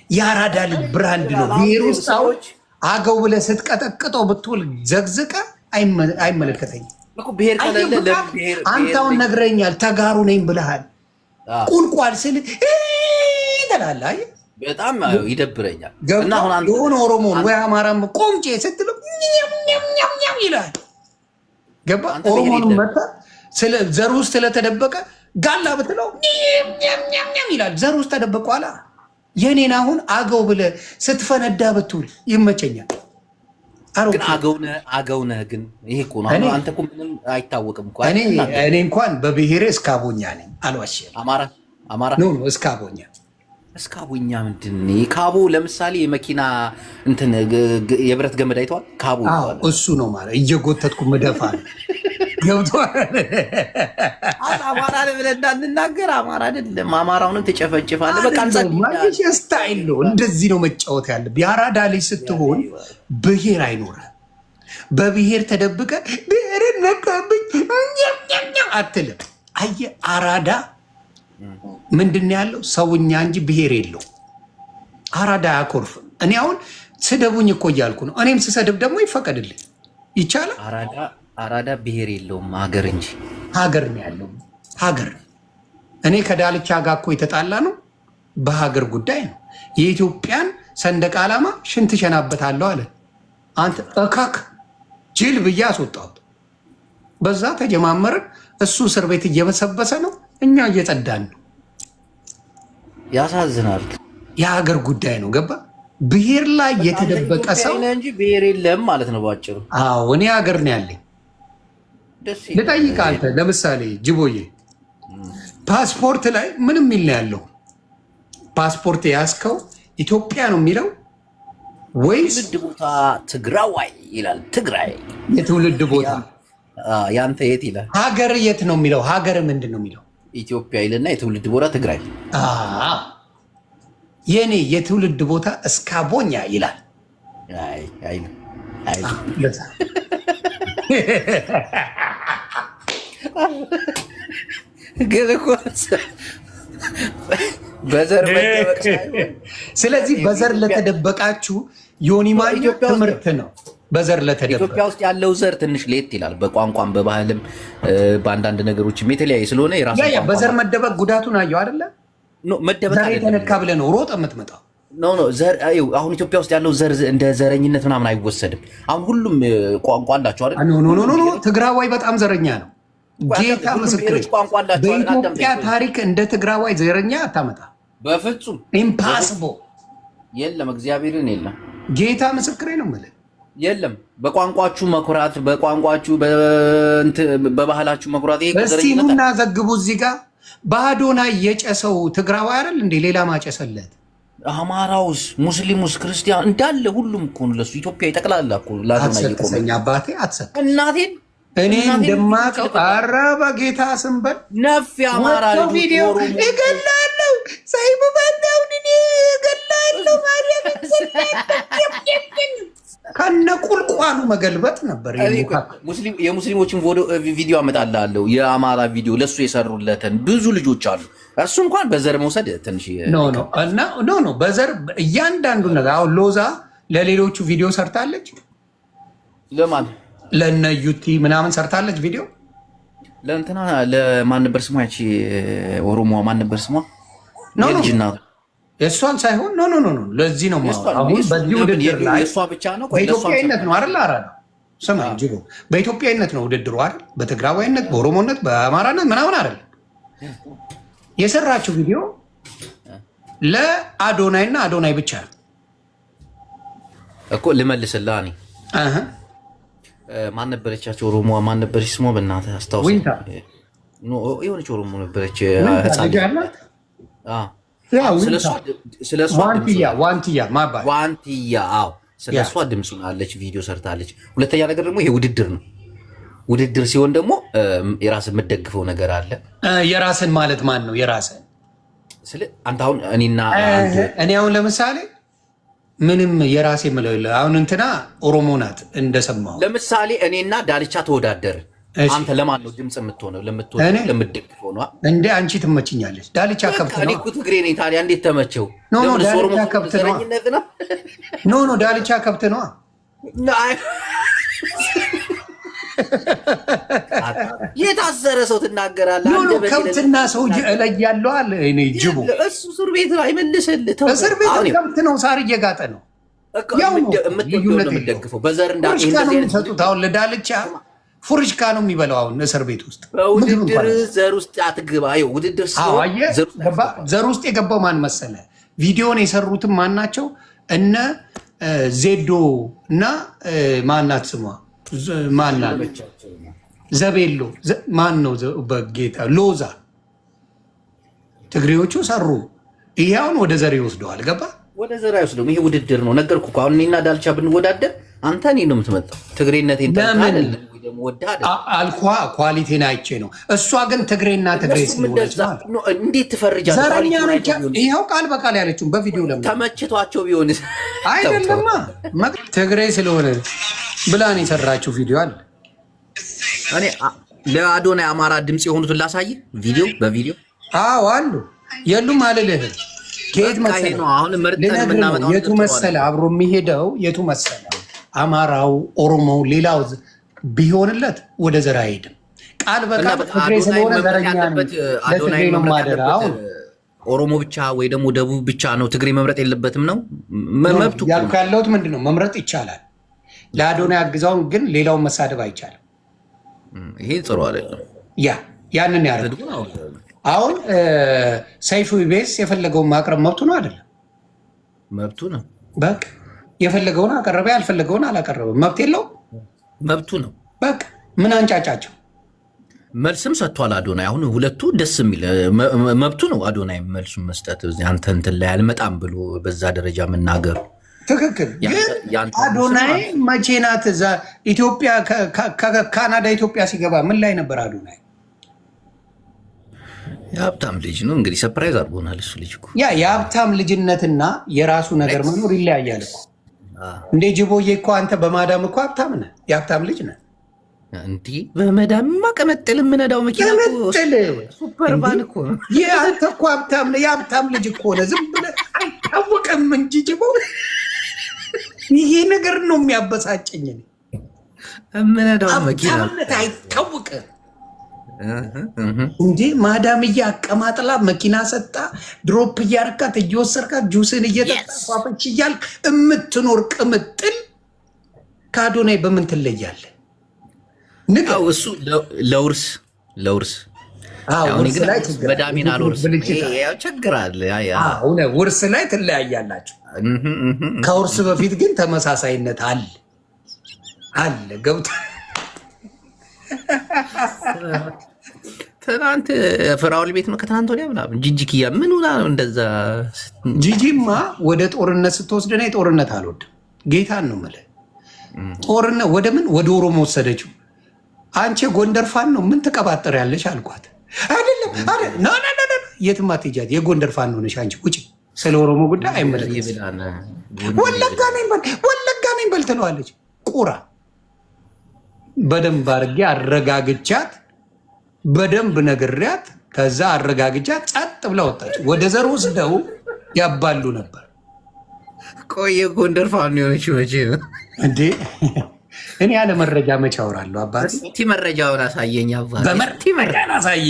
የአራዳ ልጅ ብራንድ ነው ብሔር ውስጥ። አሁን አገው ብለህ ስትቀጠቅጠው ብትውል ዘግዝቀ አይመለከተኝም። አንተ አሁን ነግረኛል ተጋሩ ነኝ ብለሃል። ቁልቋል ስል ትላለህ። አየህ በጣም ይደብረኛል። እና አሁን አንተ የሆነ ኦሮሞን ወይ አማራም ቆምጬ ስትለው ይላል። ገባ? ኦሮሞንም መጣ ስለ ዘር ውስጥ ስለተደበቀ ጋላ ብትለው ይላል። ዘር ውስጥ ተደበቀ ኋላ የኔን አሁን አገው ብለህ ስትፈነዳ ብትውል ይመቸኛል። ግን አገው ነህ ግን ይሄ እኮ ነው። አንተ እኮ ምንም አይታወቅም እኮ። እኔ እንኳን በብሔሬ እስካቦኛ ነኝ። አልዋሽም። አማራ ነው እስካቦኛ። እስካቦኛ ምንድን ነው? ካቦ ለምሳሌ የመኪና እንትን የብረት ገመድ አይተዋል? ካቦ ይባላል። እሱ ነው ማለት እየጎተትኩ መደፋ ነው። ገብቶሃል? አማራ ብለህ እንዳንናገር አማራ አይደለም። አማራውንም ትጨፈጭፋለህ። በቃ ስታይል ነው። እንደዚህ ነው መጫወት ያለብህ። የአራዳ ልጅ ስትሆን ብሔር አይኖርም። በብሔር ተደብቀ ብሔርን ነካብኝ አትልም። አየህ አራዳ ምንድን ያለው ሰውኛ እንጂ ብሔር የለው። አራዳ አያኮርፍም። እኔ አሁን ስደቡኝ እኮ እያልኩ ነው። እኔም ስሰድብ ደግሞ ይፈቀድልኝ ይቻላል። አራዳ ብሔር የለውም ሀገር እንጂ ሀገር ነው ያለው። ሀገር እኔ ከዳልቻ ጋር እኮ የተጣላ ነው በሀገር ጉዳይ ነው። የኢትዮጵያን ሰንደቅ ዓላማ ሽንት ሸናበታለሁ አለ። አንተ እካክ ጅል ብዬ አስወጣሁት። በዛ ተጀማመርን። እሱ እስር ቤት እየበሰበሰ ነው፣ እኛ እየጸዳን ነው። ያሳዝናል። የሀገር ጉዳይ ነው። ገባ? ብሔር ላይ የተደበቀ ሰው እንጂ ብሔር የለም ማለት ነው ባጭሩ። አዎ እኔ ሀገር ነው ያለኝ። ልጠይቅህ አንተ ለምሳሌ ጅቦዬ ፓስፖርት ላይ ምንም የሚል ነው ያለው? ፓስፖርት የያዝከው ኢትዮጵያ ነው የሚለው ወይስ ትውልድ ቦታ ትግራዋይ ይላል? ትግራይ የትውልድ ቦታ ያንተ የት ይላል? ሀገር የት ነው የሚለው? ሀገር ምንድን ነው የሚለው? ኢትዮጵያ ይልና የትውልድ ቦታ ትግራይ። የኔ የትውልድ ቦታ እስካቦኛ ይላል። ግን እኮ በዘር መደበቅ። ስለዚህ በዘር ለተደበቃችሁ ዮኒ ማኛ ትምህርት ነው። በዘር ለተደበቀ ኢትዮጵያ ውስጥ ያለው ዘር ትንሽ ለየት ይላል። በቋንቋም በባህልም በአንዳንድ ነገሮችም የተለያየ ስለሆነ የራሱ በዘር መደበቅ ጉዳቱን አየው አይደለ? መደበቅ የተነካ ብለህ ነው ሮጥ የምትመጣው። ዘር አሁን ኢትዮጵያ ውስጥ ያለው ዘር እንደ ዘረኝነት ምናምን አይወሰድም። አሁን ሁሉም ቋንቋ አላቸው አይደል? ትግራዋይ በጣም ዘረኛ ነው። ጌታ ምስክር፣ በኢትዮጵያ ታሪክ እንደ ትግራዋይ ዘረኛ አታመጣ። በፍጹም ኢምፓስብል። የለም እግዚአብሔርን የለም። ጌታ ምስክሬ ነው የምልህ የለም። በቋንቋችሁ መኩራት፣ በቋንቋችሁ በባህላችሁ መኩራት። እስቲ ኑና ዘግቡ። እዚህ ጋር በአዶናይ የጨሰው ትግራዋይ አይደል እንዴ? ሌላ ማጨሰለት አማራውስ፣ ሙስሊሙስ፣ ክርስቲያን እንዳለ ሁሉም እኮ ነው ለሱ። ኢትዮጵያ ይጠቅላላ እኮ ለአዶናይ ይቆመኝ። አባቴ አትሰጥ እናቴን እኔ እንደማቀው ኧረ በጌታ ስም በል ነፍ የአማራ ቪዲዮ እገላለሁ፣ ሳይብ ባለው እገላለሁ ከነ ቁልቋሉ መገልበጥ ነበር። የሙስሊሞችን ቪዲዮ አመጣልሃለሁ። የአማራ ቪዲዮ ለሱ የሰሩለትን ብዙ ልጆች አሉ። እሱ እንኳን በዘር መውሰድ ትንሽ ኖ በዘር እያንዳንዱ ነገር አሁን ሎዛ ለሌሎቹ ቪዲዮ ሰርታለች። ለማን ለነ ዩቲ ምናምን ሰርታለች ቪዲዮ። ለእንትና ለማን ነበር ስሟ? ያቺ ኦሮሞ ማን ነበር ስሟ? ልጅና የእሷን ሳይሆን ኖ ለዚህ ነው አሁን በዚህ ውድድር ላይ በኢትዮጵያዊነት ነው አይደል? አራ ነው ስማ እንጂ በኢትዮጵያዊነት ነው ውድድሩ አይደል? በትግራዋይነት፣ በኦሮሞነት፣ በአማራነት ምናምን አይደል? የሰራችው ቪዲዮ ለአዶናይ እና አዶናይ ብቻ ነው እኮ። ልመልስልህ እኔ ማን ነበረቻቸው? ኦሮሞ ማን ነበረች ስሟ? በእናትህ አስታውስ። የሆነች ኦሮሞ ነበረች። ዋንትያ ስለሷ ድምፅ አለች፣ ቪዲዮ ሰርታለች። ሁለተኛ ነገር ደግሞ ይሄ ውድድር ነው። ውድድር ሲሆን ደግሞ የራስን የምትደግፈው ነገር አለ። የራስን ማለት ማን ነው? የራስን አንተ አሁን እኔ አሁን ለምሳሌ ምንም የራሴ የምለው የለ። አሁን እንትና ኦሮሞ ናት እንደሰማሁ። ለምሳሌ እኔና ዳልቻ ተወዳደርን። አንተ ለማን ነው ድምፅ የምትሆነው? ለምትደግፈው ነው እንዴ? አንቺ ትመችኛለች። ዳልቻ ከብት ነው። እኔ እኮ ትግሬ ነኝ። ታዲያ እንዴት ተመቸው? ዳልቻ ከብት ነው። ዳልቻ ከብት ነው። የታሰረ ሰው ትናገራለህ። ከብትና ሰው እለያለሁ አለ። እኔ ጅቡ እሱ እስር ቤት ላይ መልስልህ። እስር ቤት ከብት ነው፣ ሳር እየጋጠ ነው። ያው የምትደግፈው በዘር እንዳሰጡት። አሁን ለዳልቻ ፉርሽካ ነው የሚበላው። አሁን እስር ቤት ውስጥ ውድድር ዘር ውስጥ አትግባ። ውድድር ዘር ውስጥ የገባው ማን መሰለ? ቪዲዮን የሰሩትም ማን ናቸው? እነ ዜዶ እና ማናት ስሟ ማናት? ዘቤሎ ማን ነው? በጌታ ሎዛ ትግሬዎቹ ሰሩ። ይሄ አሁን ወደ ዘር ይወስደዋል። ገባ? ወደ ዘር አይወስደውም። ይሄ ውድድር ነው። ነገርኩ እኮ አሁን እኔና ዳልቻ ብንወዳደር አንተ እኔ ነው የምትመጣው። ትግሬነቴን አልኳ ኳሊቲን አይቼ ነው። እሷ ግን ትግሬና ትግሬ እንዴት ትፈርጃለህ? ዘረኛ ነች። ይኸው ቃል በቃል ያለችው በቪዲዮ ለምን ተመችቷቸው ቢሆን አይደለማ። ትግሬ ስለሆነ ብላን የሰራችው ቪዲዮ አለ። እኔ ለአዶናይ አማራ ድምፅ የሆኑትን ላሳይ ቪዲዮ በቪዲዮ አዎ አሉ። የሉም አልልህም። ከየት መሰለ አሁን መርጠን የምናመጣው የቱ መሰለ አብሮ የሚሄደው የቱ መሰለ? አማራው ኦሮሞው ሌላው ቢሆንለት ወደ ዘር አይሄድም። ቃል በቃል ትግሬ ስለሆነ ዘረኛ ነው። ለትግሬ ነው ማደራው። ኦሮሞ ብቻ ወይ ደግሞ ደቡብ ብቻ ነው ትግሬ መምረጥ የለበትም ነው መብቱ። ያልኩ ያለሁት ምንድን ነው? መምረጥ ይቻላል። ለአዶናይ አግዛውን ግን ሌላውን መሳደብ አይቻልም። ይሄ ጥሩ አይደለም። ያንን ያደርጉ አሁን ሰይፉ ኢቢኤስ የፈለገውን ማቅረብ መብቱ ነው አይደለም? መብቱ ነው። በቃ የፈለገውን አቀረበ፣ ያልፈለገውን አላቀረበም። መብት የለው? መብቱ ነው። በቃ ምን አንጫጫቸው? መልስም ሰጥቷል አዶናይ። አሁን ሁለቱ ደስ የሚል መብቱ ነው አዶናይ መልሱን መስጠት። አንተ እንትን ላይ አልመጣም ብሎ በዛ ደረጃ መናገሩ ትክክል። ግን አዶናይ መቼ ናት እዛ ኢትዮጵያ ካናዳ ኢትዮጵያ ሲገባ ምን ላይ ነበር አዶናይ? የሀብታም ልጅ ነው እንግዲህ ሰርፕራይዝ አድርጎናል። እሱ ልጅ እኮ የሀብታም ልጅነትና የራሱ ነገር መኖር ይለያያል እኮ። እንዴ ጅቦዬ እኮ አንተ በማዳም እኮ ሀብታም ነህ፣ የሀብታም ልጅ ነህ። እንዲህ በመዳምማ ቀመጥል የምነዳው መኪና ሱፐርቫን እኮ አንተ እኮ ሀብታም ነህ፣ የሀብታም ልጅ እኮ ነህ። ዝም ብለህ አይታወቅም እንጂ ጅቦ። ይሄ ነገር ነው የሚያበሳጨኝ። የምነዳው መኪና አይታወቅም እንዴ? ማዳምዬ አቀማጥላ መኪና ሰጣ ድሮፕ እያርካት እየወሰድካት ጁስን እየጠጣፋፈች እያልክ የምትኖር ቅምጥል ከአዶናይ በምን ትለያለህ? እሱ ለውርስ በዳሚን አልወርስ ቸግራል። ውርስ ላይ ትለያያላችሁ። ከውርስ በፊት ግን ተመሳሳይነት አለ። ገብቶ ትናንት ፍራውል ቤት ነው ከትናንት ወዲያ ምናምን ጂጂክያ ምን ሆና ነው እንደዛ? ጂጂማ ወደ ጦርነት ስትወስድ እኔ ጦርነት አልወድም። ጌታን ነው የምልህ። ጦርነት ወደ ምን ወደ ኦሮሞ ወሰደችው። አንቺ ጎንደር ፋን ነው ምን ትቀባጠር ያለሽ አልኳት። አይደለም የትም አትሄጃት፣ የጎንደር ፋን ሆነሽ አንቺ ውጪ። ስለ ኦሮሞ ጉዳይ አይመለከትም። ወለጋ ነኝ በል ትለዋለች። ቁራ በደንብ አድርጌ አረጋግቻት፣ በደንብ ነግሪያት፣ ከዛ አረጋግቻት ጸጥ ብላ ወጣች። ወደ ዘር ወስደው ያባሉ ነበር። ቆየ ጎንደር ፋን የሆነች መቼ ነው እንዴ? እኔ ያለ መረጃ መቼ አወራለሁ? አባት ቲ መረጃውን አሳየኝ። አባት በመርቲ መረጃ አሳየ።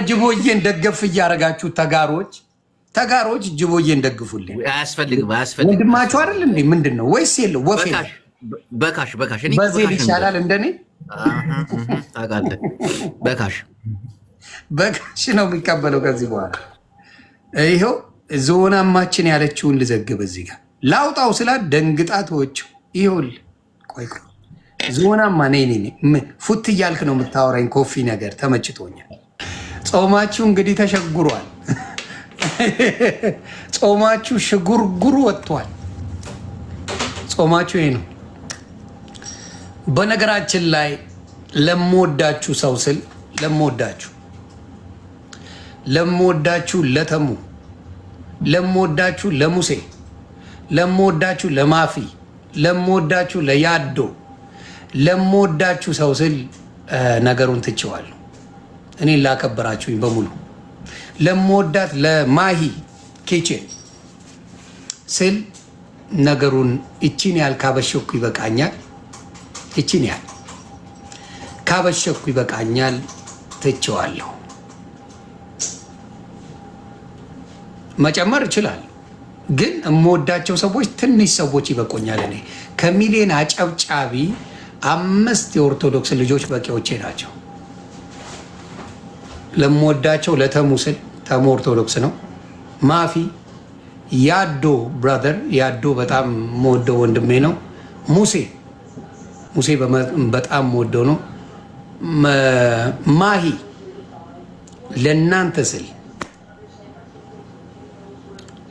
ጅቦዬን ደገፍ እያደረጋችሁ ተጋሮች ጅቦዬን ደግፉልኝ። አያስፈልግም። ወንድማችሁ አይደል እንዴ? ምንድን ነው ወይስ የለው? ወፌ በካሽ በዜል ይሻላል እንደኔ ታውቃለህ። በካሽ ነው የሚቀበለው። ከዚህ በኋላ ይኸው ዞናማችን ያለችውን ልዘግብ እዚህ ጋር ላውጣው ስላት ደንግጣ ተወችው። ይኸውልህ ቆይ ዝሆናማ ነኝ ፉት እያልክ ነው የምታወራኝ። ኮፊ ነገር ተመችቶኛል። ጾማችሁ እንግዲህ ተሸጉሯል። ጾማችሁ ሽጉርጉሩ ወጥቷል። ጾማችሁ ይሄ ነው። በነገራችን ላይ ለምወዳችሁ ሰው ስል ለምወዳችሁ ለተሙ፣ ለምወዳችሁ ለሙሴ፣ ለምወዳችሁ ለማፊ፣ ለምወዳችሁ ለያዶ፣ ለምወዳችሁ ሰው ስል ነገሩን ትቼዋለሁ። እኔን ላከበራችሁኝ በሙሉ ለምወዳት ለማሂ ኬቼን ስል ነገሩን እቺን ያህል ካበሸኩ ይበቃኛል። እቺን ያህል ካበሸኩ ይበቃኛል። ትቼዋለሁ። መጨመር እችላለሁ፣ ግን የምወዳቸው ሰዎች ትንሽ ሰዎች ይበቆኛል። እኔ ከሚሊዮን አጨብጫቢ 5 የኦርቶዶክስ ልጆች በቂዎቼ ናቸው። ለምወዳቸው ለተሙ ስል ተሙ ኦርቶዶክስ ነው። ማፊ ያዶ ብራዘር፣ ያዶ በጣም የምወደው ወንድሜ ነው። ሙሴ በጣም የምወደው ነው። ማሂ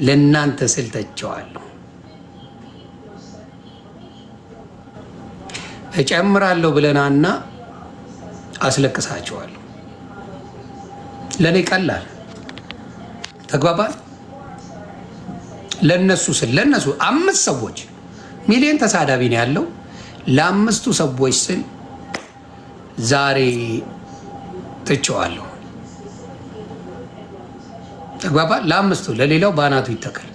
ለእናንተ ስል ተቸዋለሁ። እጨምራለሁ ብለናና አስለቅሳቸዋለሁ። ለእኔ ቀላል ተግባባል። ለነሱ ስል ለነሱ 5 ሰዎች ሚሊዮን ተሳዳቢ ነው ያለው። ለ5ቱ ሰዎች ስል ዛሬ ትቼዋለሁ። ተግባባል። ለ5ቱ ለሌላው ባናቱ ይተከል።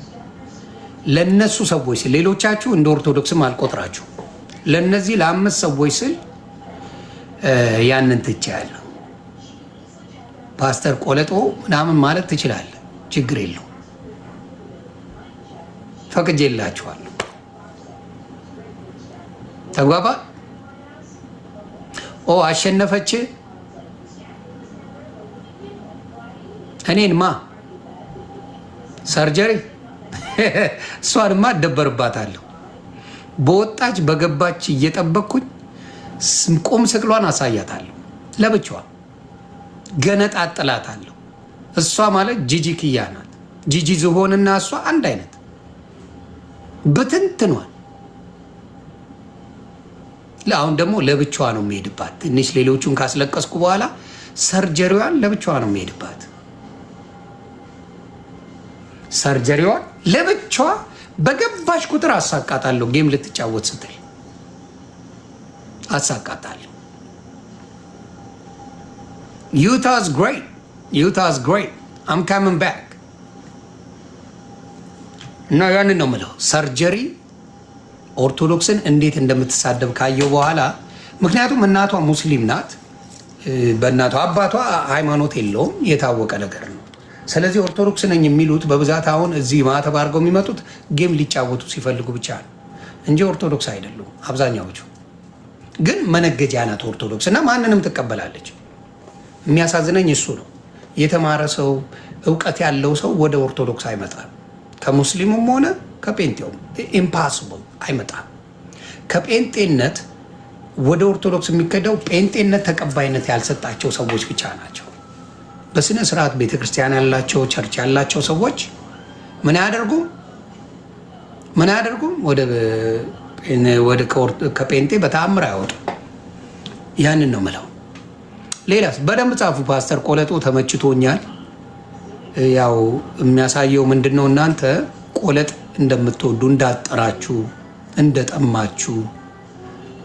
ለነሱ ሰዎች ስል ሌሎቻችሁ እንደ ኦርቶዶክስም አልቆጥራችሁ። ለነዚህ ለ5 ሰዎች ስል ያንን ትቼያለሁ። ፓስተር ቆለጦ ምናምን ማለት ትችላለህ፣ ችግር የለው። ፈቅጄላችኋለሁ። ተግባባ። አሸነፈች። እኔንማ ሰርጀሪ እሷንማ እደበርባታለሁ። በወጣች በገባች እየጠበቅኩኝ ቁም ስቅሏን አሳያታለሁ። ለብቻዋ ገነጣጥላታለሁ። እሷ ማለት ጂጂ ክያ ናት። ጂጂ ዝሆንና እሷ አንድ አይነት ብትንትኗል። አሁን ደግሞ ለብቻዋ ነው የሚሄድባት። ትንሽ ሌሎቹን ካስለቀስኩ በኋላ ሰርጀሪዋን ለብቻዋ ነው የሚሄድባት። ሰርጀሪዋን ለብቻዋ በገባሽ ቁጥር አሳቃታለሁ። ጌም ልትጫወት ስትል አሳቃታለሁ። Utah's great. I'm coming back. እና ያንን ነው የምለው። ሰርጀሪ ኦርቶዶክስን እንዴት እንደምትሳደብ ካየው በኋላ ምክንያቱም እናቷ ሙስሊም ናት። በእናቷ አባቷ ሃይማኖት የለውም፣ የታወቀ ነገር ነው። ስለዚህ ኦርቶዶክስ ነኝ የሚሉት በብዛት አሁን እዚህ ማተብ አድርገው የሚመጡት ጌም ሊጫወቱ ሲፈልጉ ብቻ ነው እንጂ ኦርቶዶክስ አይደሉም አብዛኛዎቹ። ግን መነገጃ ናት ኦርቶዶክስ እና ማንንም ትቀበላለች። የሚያሳዝነኝ እሱ ነው። የተማረ ሰው እውቀት ያለው ሰው ወደ ኦርቶዶክስ አይመጣም። ከሙስሊሙም ሆነ ከጴንጤውም ኢምፓስብል አይመጣም። ከጴንጤነት ወደ ኦርቶዶክስ የሚከደው ጴንጤነት ተቀባይነት ያልሰጣቸው ሰዎች ብቻ ናቸው። በስነ ስርዓት ቤተክርስቲያን ያላቸው ቸርች ያላቸው ሰዎች ምን አያደርጉም? ወደ ከጴንጤ በተአምር አይወጡም። ያንን ነው ምለው። ሌላስ በደንብ ጻፉ። ፓስተር ቆለጦ ተመችቶኛል። ያው የሚያሳየው ምንድነው? እናንተ ቆለጥ እንደምትወዱ እንዳጠራችሁ፣ እንደጠማችሁ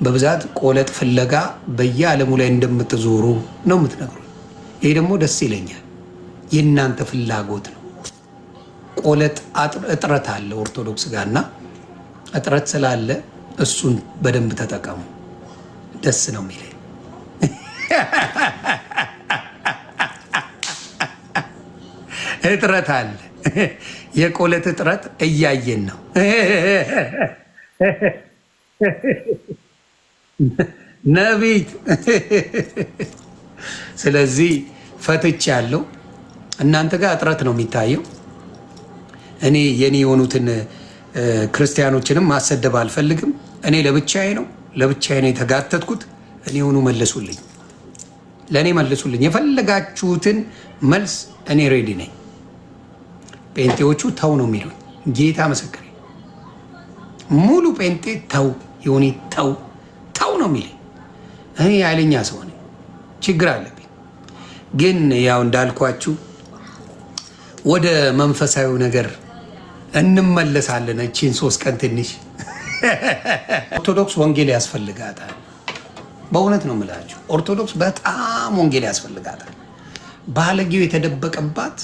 በብዛት ቆለጥ ፍለጋ በየዓለሙ ላይ እንደምትዞሩ ነው የምትነግሩ። ይሄ ደግሞ ደስ ይለኛል። የእናንተ ፍላጎት ነው። ቆለጥ እጥረት አለ ኦርቶዶክስ ጋርና እጥረት ስላለ እሱን በደንብ ተጠቀሙ። ደስ ነው የሚለኝ። እጥረት አለ። የቆለጥ እጥረት እያየን ነው። ነቢት ስለዚህ ፈትች ያለው እናንተ ጋር እጥረት ነው የሚታየው። እኔ የኔ የሆኑትን ክርስቲያኖችንም ማሰደብ አልፈልግም። እኔ ለብቻዬ ነው። ለብቻዬ ነው የተጋተትኩት። እኔውኑ መልሱልኝ፣ ለእኔ መልሱልኝ። የፈለጋችሁትን መልስ እኔ ሬዲ ነኝ። ጴንጤዎቹ ተው ነው የሚሉኝ። ጌታ ምስክሬ፣ ሙሉ ጴንጤ ተው ይሁን ተው ተው ነው የሚለኝ። እኔ ኃይለኛ ሰው ነኝ፣ ችግር አለብኝ። ግን ያው እንዳልኳችሁ ወደ መንፈሳዊ ነገር እንመለሳለን። እቺን 3 ቀን ትንሽ ኦርቶዶክስ ወንጌል ያስፈልጋታል። በእውነት ነው የምላችሁ፣ ኦርቶዶክስ በጣም ወንጌል ያስፈልጋታል። ባለጌው የተደበቀባት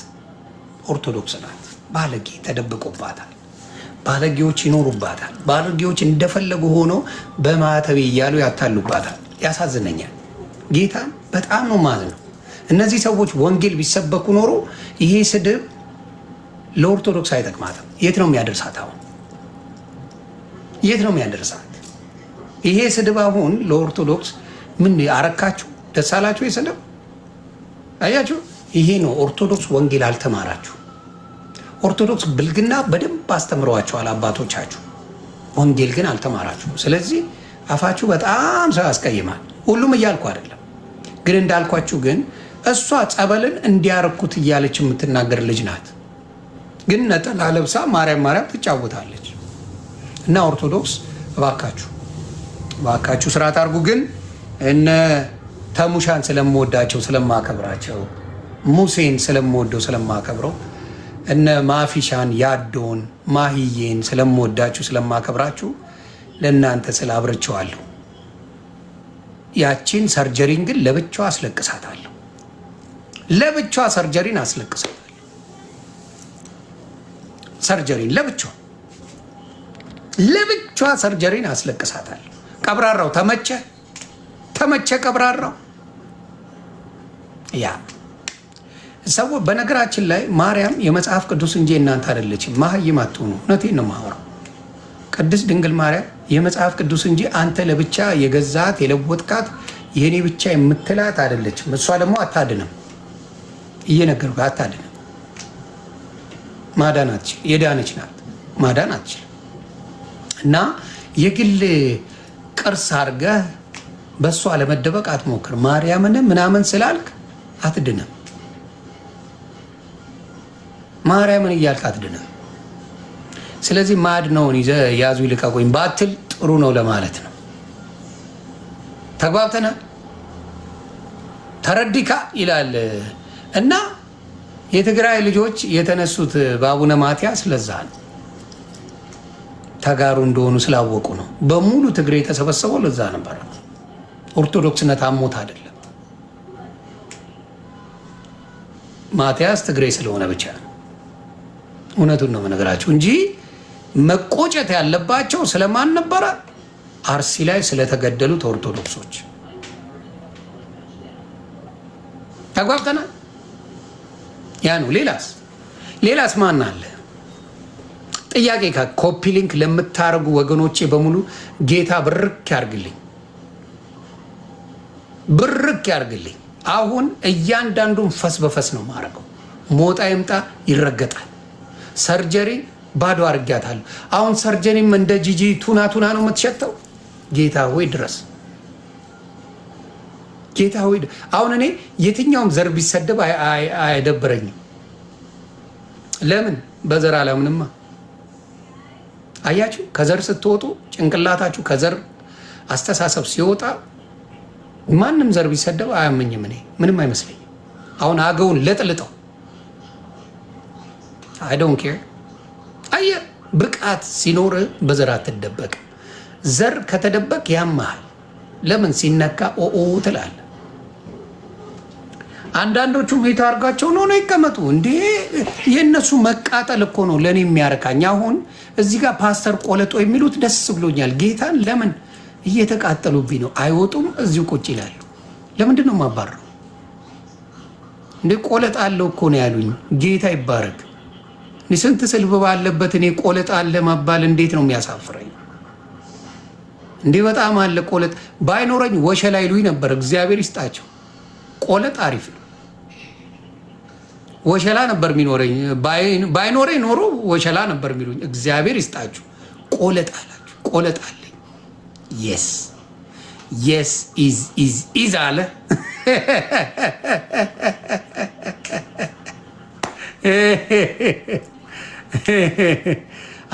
ኦርቶዶክስ ናት። ባለጌ ተደብቆባታል። ባለጌዎች ይኖሩባታል። ባለጌዎች እንደፈለጉ ሆኖ በማተቤ እያሉ ያታሉባታል። ያሳዝነኛል። ጌታን በጣም ነው ማዝነው። እነዚህ ሰዎች ወንጌል ቢሰበኩ ኖሮ ይሄ ስድብ ለኦርቶዶክስ አይጠቅማትም። የት ነው የሚያደርሳት? አሁን የት ነው የሚያደርሳት ይሄ ስድብ? አሁን ለኦርቶዶክስ ምን አረካችሁ? ደስ አላችሁ? የስድብ አያችሁ? ይሄ ነው ኦርቶዶክስ ወንጌል አልተማራችሁ። ኦርቶዶክስ ብልግና በደንብ አስተምረዋችኋል አባቶቻችሁ፣ ወንጌል ግን አልተማራችሁ። ስለዚህ አፋችሁ በጣም ሰው ያስቀይማል። ሁሉም እያልኩ አይደለም፣ ግን እንዳልኳችሁ ግን እሷ ጸበልን እንዲያረኩት እያለች የምትናገር ልጅ ናት። ግን ነጠላ ለብሳ ማርያም ማርያም ትጫወታለች። እና ኦርቶዶክስ እባካችሁ ስርዓት አድርጉ። ግን እነ ተሙሻን ስለምወዳቸው ስለማከብራቸው፣ ሙሴን ስለምወደው ስለማከብረው፣ እነ ማፊሻን ያዶን ማህዬን ስለምወዳችሁ ስለማከብራችሁ ለእናንተ ስላብረቸዋለሁ። ያቺን ሰርጀሪን ግን ለብቻዋ አስለቅሳታለሁ። ለብቻዋ ሰርጀሪን አስለቅሳታለሁ። ሰርጀሪን ለብቻዋ ሰርጀሪን አስለቅሳታለሁ። ቀብራራው ተመቸ ቀብራራው ያ ሰው። በነገራችን ላይ ማርያም የመጽሐፍ ቅዱስ እንጂ እናንተ አይደለችም። ማህይም አትሆኑ። እውነቴን ነው የማወራው። ቅድስት ድንግል ማርያም የመጽሐፍ ቅዱስ እንጂ አንተ ለብቻ የገዛት የለወጥካት የኔ ብቻ የምትላት አይደለችም። እሷ ደግሞ አታድንም። እየነገርኩ አታድንም። ማዳን አትችል። የዳነች ናት። ማዳን አትችል። እና የግል ቅርስ አድርገህ በእሷ ለመደበቅ አትሞክር። ማርያምን ምናምን ስላልክ አትድንም። ማርያምን እያልክ አትድንም። ስለዚህ ማድነውን ይዘህ ያዙ ይልቀቁኝ ባትል ጥሩ ነው ለማለት ነው። ተግባብተናል። ተረዲካ ይላል እና የትግራይ ልጆች የተነሱት በአቡነ ማትያስ ለዛ ነው። ተጋሩ እንደሆኑ ስላወቁ ነው። በሙሉ ትግሬ የተሰበሰበው ለዛ ነበረ። ኦርቶዶክስነት አሞት አይደለም። ማትያስ ትግሬ ስለሆነ ብቻ ነው። እውነቱን ነው የምነግራችሁ እንጂ መቆጨት ያለባቸው ስለማን ነበረ? አርሲ ላይ ስለተገደሉት ኦርቶዶክሶች። ተግባብተናል። ያ ነው። ሌላስ ማን አለ? ጥያቄ ኮፒ ሊንክ ለምታደርጉ ወገኖቼ በሙሉ ጌታ ብርክ ያርግልኝ፣ ብርክ ያርግልኝ። አሁን እያንዳንዱን ፈስ በፈስ ነው ማረገው። ሞጣ ይምጣ ይረገጣል። ሰርጀሪ ባዶ አርጊያታለሁ። አሁን ሰርጀሪም እንደ ጂጂ ቱና ነው የምትሸተው። ጌታ ሆይ ድረስ፣ ጌታ ሆይ። አሁን እኔ የትኛውም ዘር ቢሰደብ አይደብረኝም። ለምን? በዘር አላምንማ። አያችሁ፣ ከዘር ስትወጡ ጭንቅላታችሁ ከዘር አስተሳሰብ ሲወጣ ማንም ዘር ቢሰደብ አያመኝም። እኔ ምንም አይመስለኝም። አሁን አገውን ለጥልጠው አይ ዶንት ኬር። አየ ብቃት ሲኖር በዘር አትደበቅ። ዘር ከተደበቅ ያመሃል። ለምን? ሲነካ ኦኦ ትላል። አንዳንዶቹም የታርጋቸው ነው ይቀመጡ እንዴ። የነሱ መቃጠል እኮ ነው ለኔ የሚያረካኝ። አሁን እዚህ ጋር ፓስተር ቆለጦ የሚሉት ደስ ብሎኛል። ጌታን ለምን እየተቃጠሉብኝ ነው? አይወጡም፣ እዚሁ ቁጭ ይላሉ። ለምንድን ነው የማባረው እንዴ? ቆለጥ አለው እኮ ነው ያሉኝ። ጌታ ይባረክ። ስንት ስልብ ባለበት እኔ ቆለጥ አለ ማባል እንዴት ነው የሚያሳፍረኝ እንዴ? በጣም አለ ቆለጥ። ባይኖረኝ ወሸላ ይሉኝ ነበር። እግዚአብሔር ይስጣቸው። ቆለጥ አሪፍ ነው። ወሸላ ነበር የሚኖረኝ። ባይኖረኝ ኖሮ ወሸላ ነበር የሚሉኝ። እግዚአብሔር ይስጣችሁ። ቆለጥ አላችሁ። ቆለጥ አለኝ። የስ የስ ኢዝ አለ።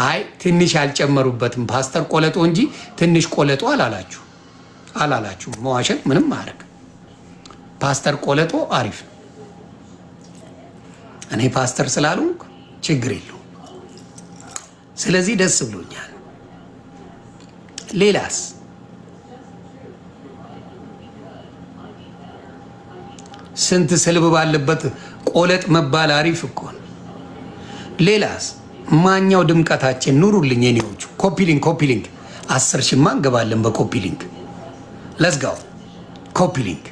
አይ ትንሽ አልጨመሩበትም ፓስተር ቆለጦ እንጂ ትንሽ ቆለጦ አላላችሁ። መዋሸት ምንም ማድረግ ፓስተር ቆለጦ አሪፍ ነው። እኔ ፓስተር ስላልሆንኩ ችግር የለውም። ስለዚህ ደስ ብሎኛል። ሌላስ ስንት ስልብ ባለበት ቆለጥ መባል አሪፍ እኮ ነው። ሌላስ ማኛው ድምቀታችን ኑሩልኝ የኔዎቹ። ኮፒሊንግ 10 ሺማ እንገባለን በኮፒሊንግ ለዝጋው። ኮፒሊንግ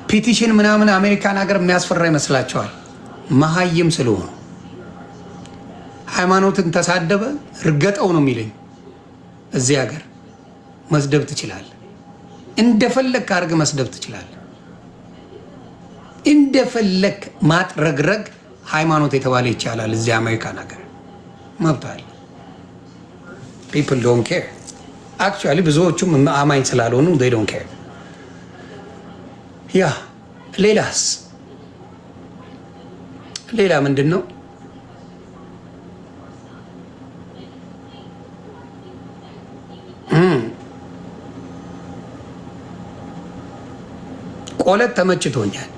ፒቲሽን ምናምን አሜሪካን ሀገር የሚያስፈራ ይመስላቸዋል። መሀይም ስለሆኑ ሃይማኖትን ተሳደበ እርገጠው ነው የሚለኝ። እዚህ ሀገር መስደብ ትችላለህ፣ እንደፈለግ አድርግ መስደብ ትችላለህ። እንደፈለግ ማጥረግረግ ሃይማኖት የተባለ ይቻላል። እዚህ አሜሪካን ሀገር መብታል። ፒፕል ዶንት ኬር አክቹዋሊ ብዙዎቹም አማኝ ስላልሆኑ they don't care። ያ ሌላስ ሌላ ምንድን ነው? ቆለጥ ተመችቶኛል።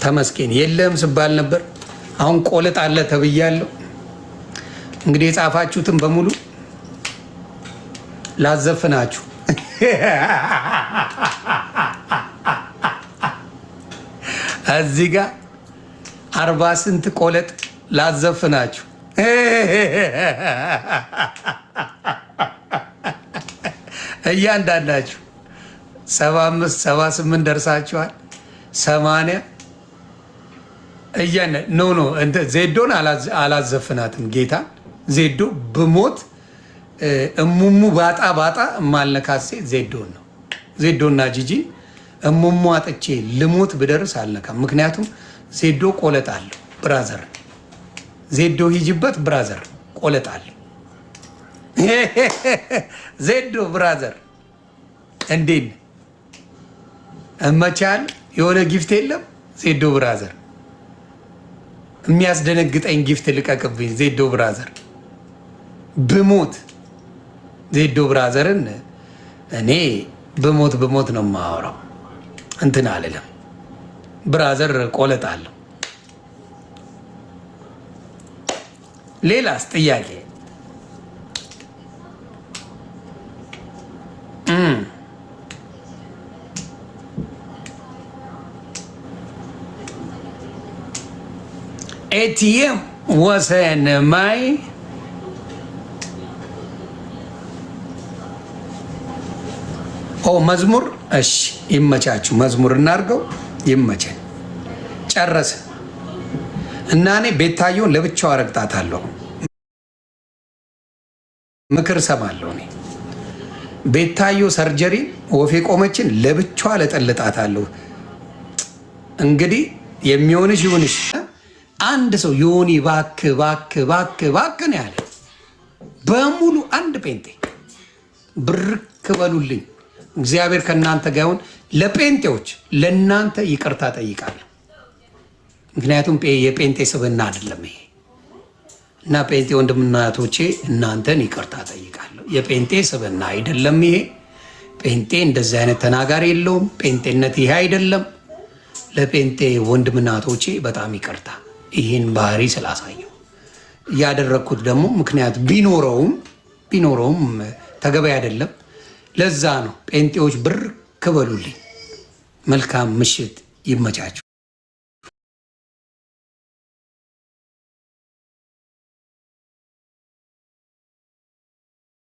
ተመስገን። የለም ስባል ነበር። አሁን ቆለጥ አለ ተብያለሁ። እንግዲህ የጻፋችሁትን በሙሉ ላዘፍናችሁ። እዚህ ጋር 40 ስንት ቆለጥ ላዘፍናችሁ። እያንዳንዳችሁ 75 78 ደርሳችኋል። 80 ኖ ዜዶን አላዘፍናትም። ጌታ ዜዶ ብሞት እሙሙ ባጣ ማልነካሴ ዜዶን ነው። ዜዶና ጂጂን እሙሙ አጥቼ ልሞት ብደርስ አልነካም። ምክንያቱም ዜዶ ቆለጣለሁ። ብራዘር ዜዶ ሂጅበት ብራዘር ቆለጣለሁ። ዜዶ ብራዘር እንዴት እመቻል? የሆነ ጊፍት የለም ዜዶ ብራዘር? የሚያስደነግጠኝ ጊፍት ልቀቅብኝ ዜዶ ብራዘር። ብሞት ዜዶ ብራዘርን እኔ ብሞት ነው የማወራው። እንትን አልልም። ብራዘር ቆለጣለሁ። ሌላስ ጥያቄ? ኤቲኤም ወሰን ማይ መዝሙር። እሺ ይመቻችሁ። መዝሙር እናድርገው። ይመቸን። ጨረሰ እና እኔ ቤታየውን ለብቻው አረግጣታለሁ። ምክር ሰማለሁ። እኔ ቤታዮ ሰርጀሪ ወፌ ቆመችን ለብቻዋ ለጠልጣታለሁ። እንግዲህ የሚሆንሽ ይሁንሽ። አንድ ሰው ዮኒ ባክ ነው ያለ በሙሉ አንድ ጴንጤ ብርክ በሉልኝ። እግዚአብሔር ከእናንተ ጋር ይሁን። ለጴንጤዎች ለእናንተ ይቅርታ ጠይቃለሁ። ምክንያቱም የጴንጤ ስብዕና አይደለም ይሄ እና ጴንጤ ወንድምናቶቼ እናንተን ይቅርታ ጠይቃለሁ። የጴንጤ ስብዕና አይደለም ይሄ። ጴንጤ እንደዚህ አይነት ተናጋሪ የለውም። ጴንጤነት ይሄ አይደለም። ለጴንጤ ወንድምናቶቼ በጣም ይቅርታ ይህን ባህሪ ስላሳየው። ያደረግኩት ደግሞ ምክንያት ቢኖረውም ተገቢ አይደለም። ለዛ ነው። ጴንጤዎች ብር ክበሉልኝ። መልካም ምሽት። ይመቻችሁ።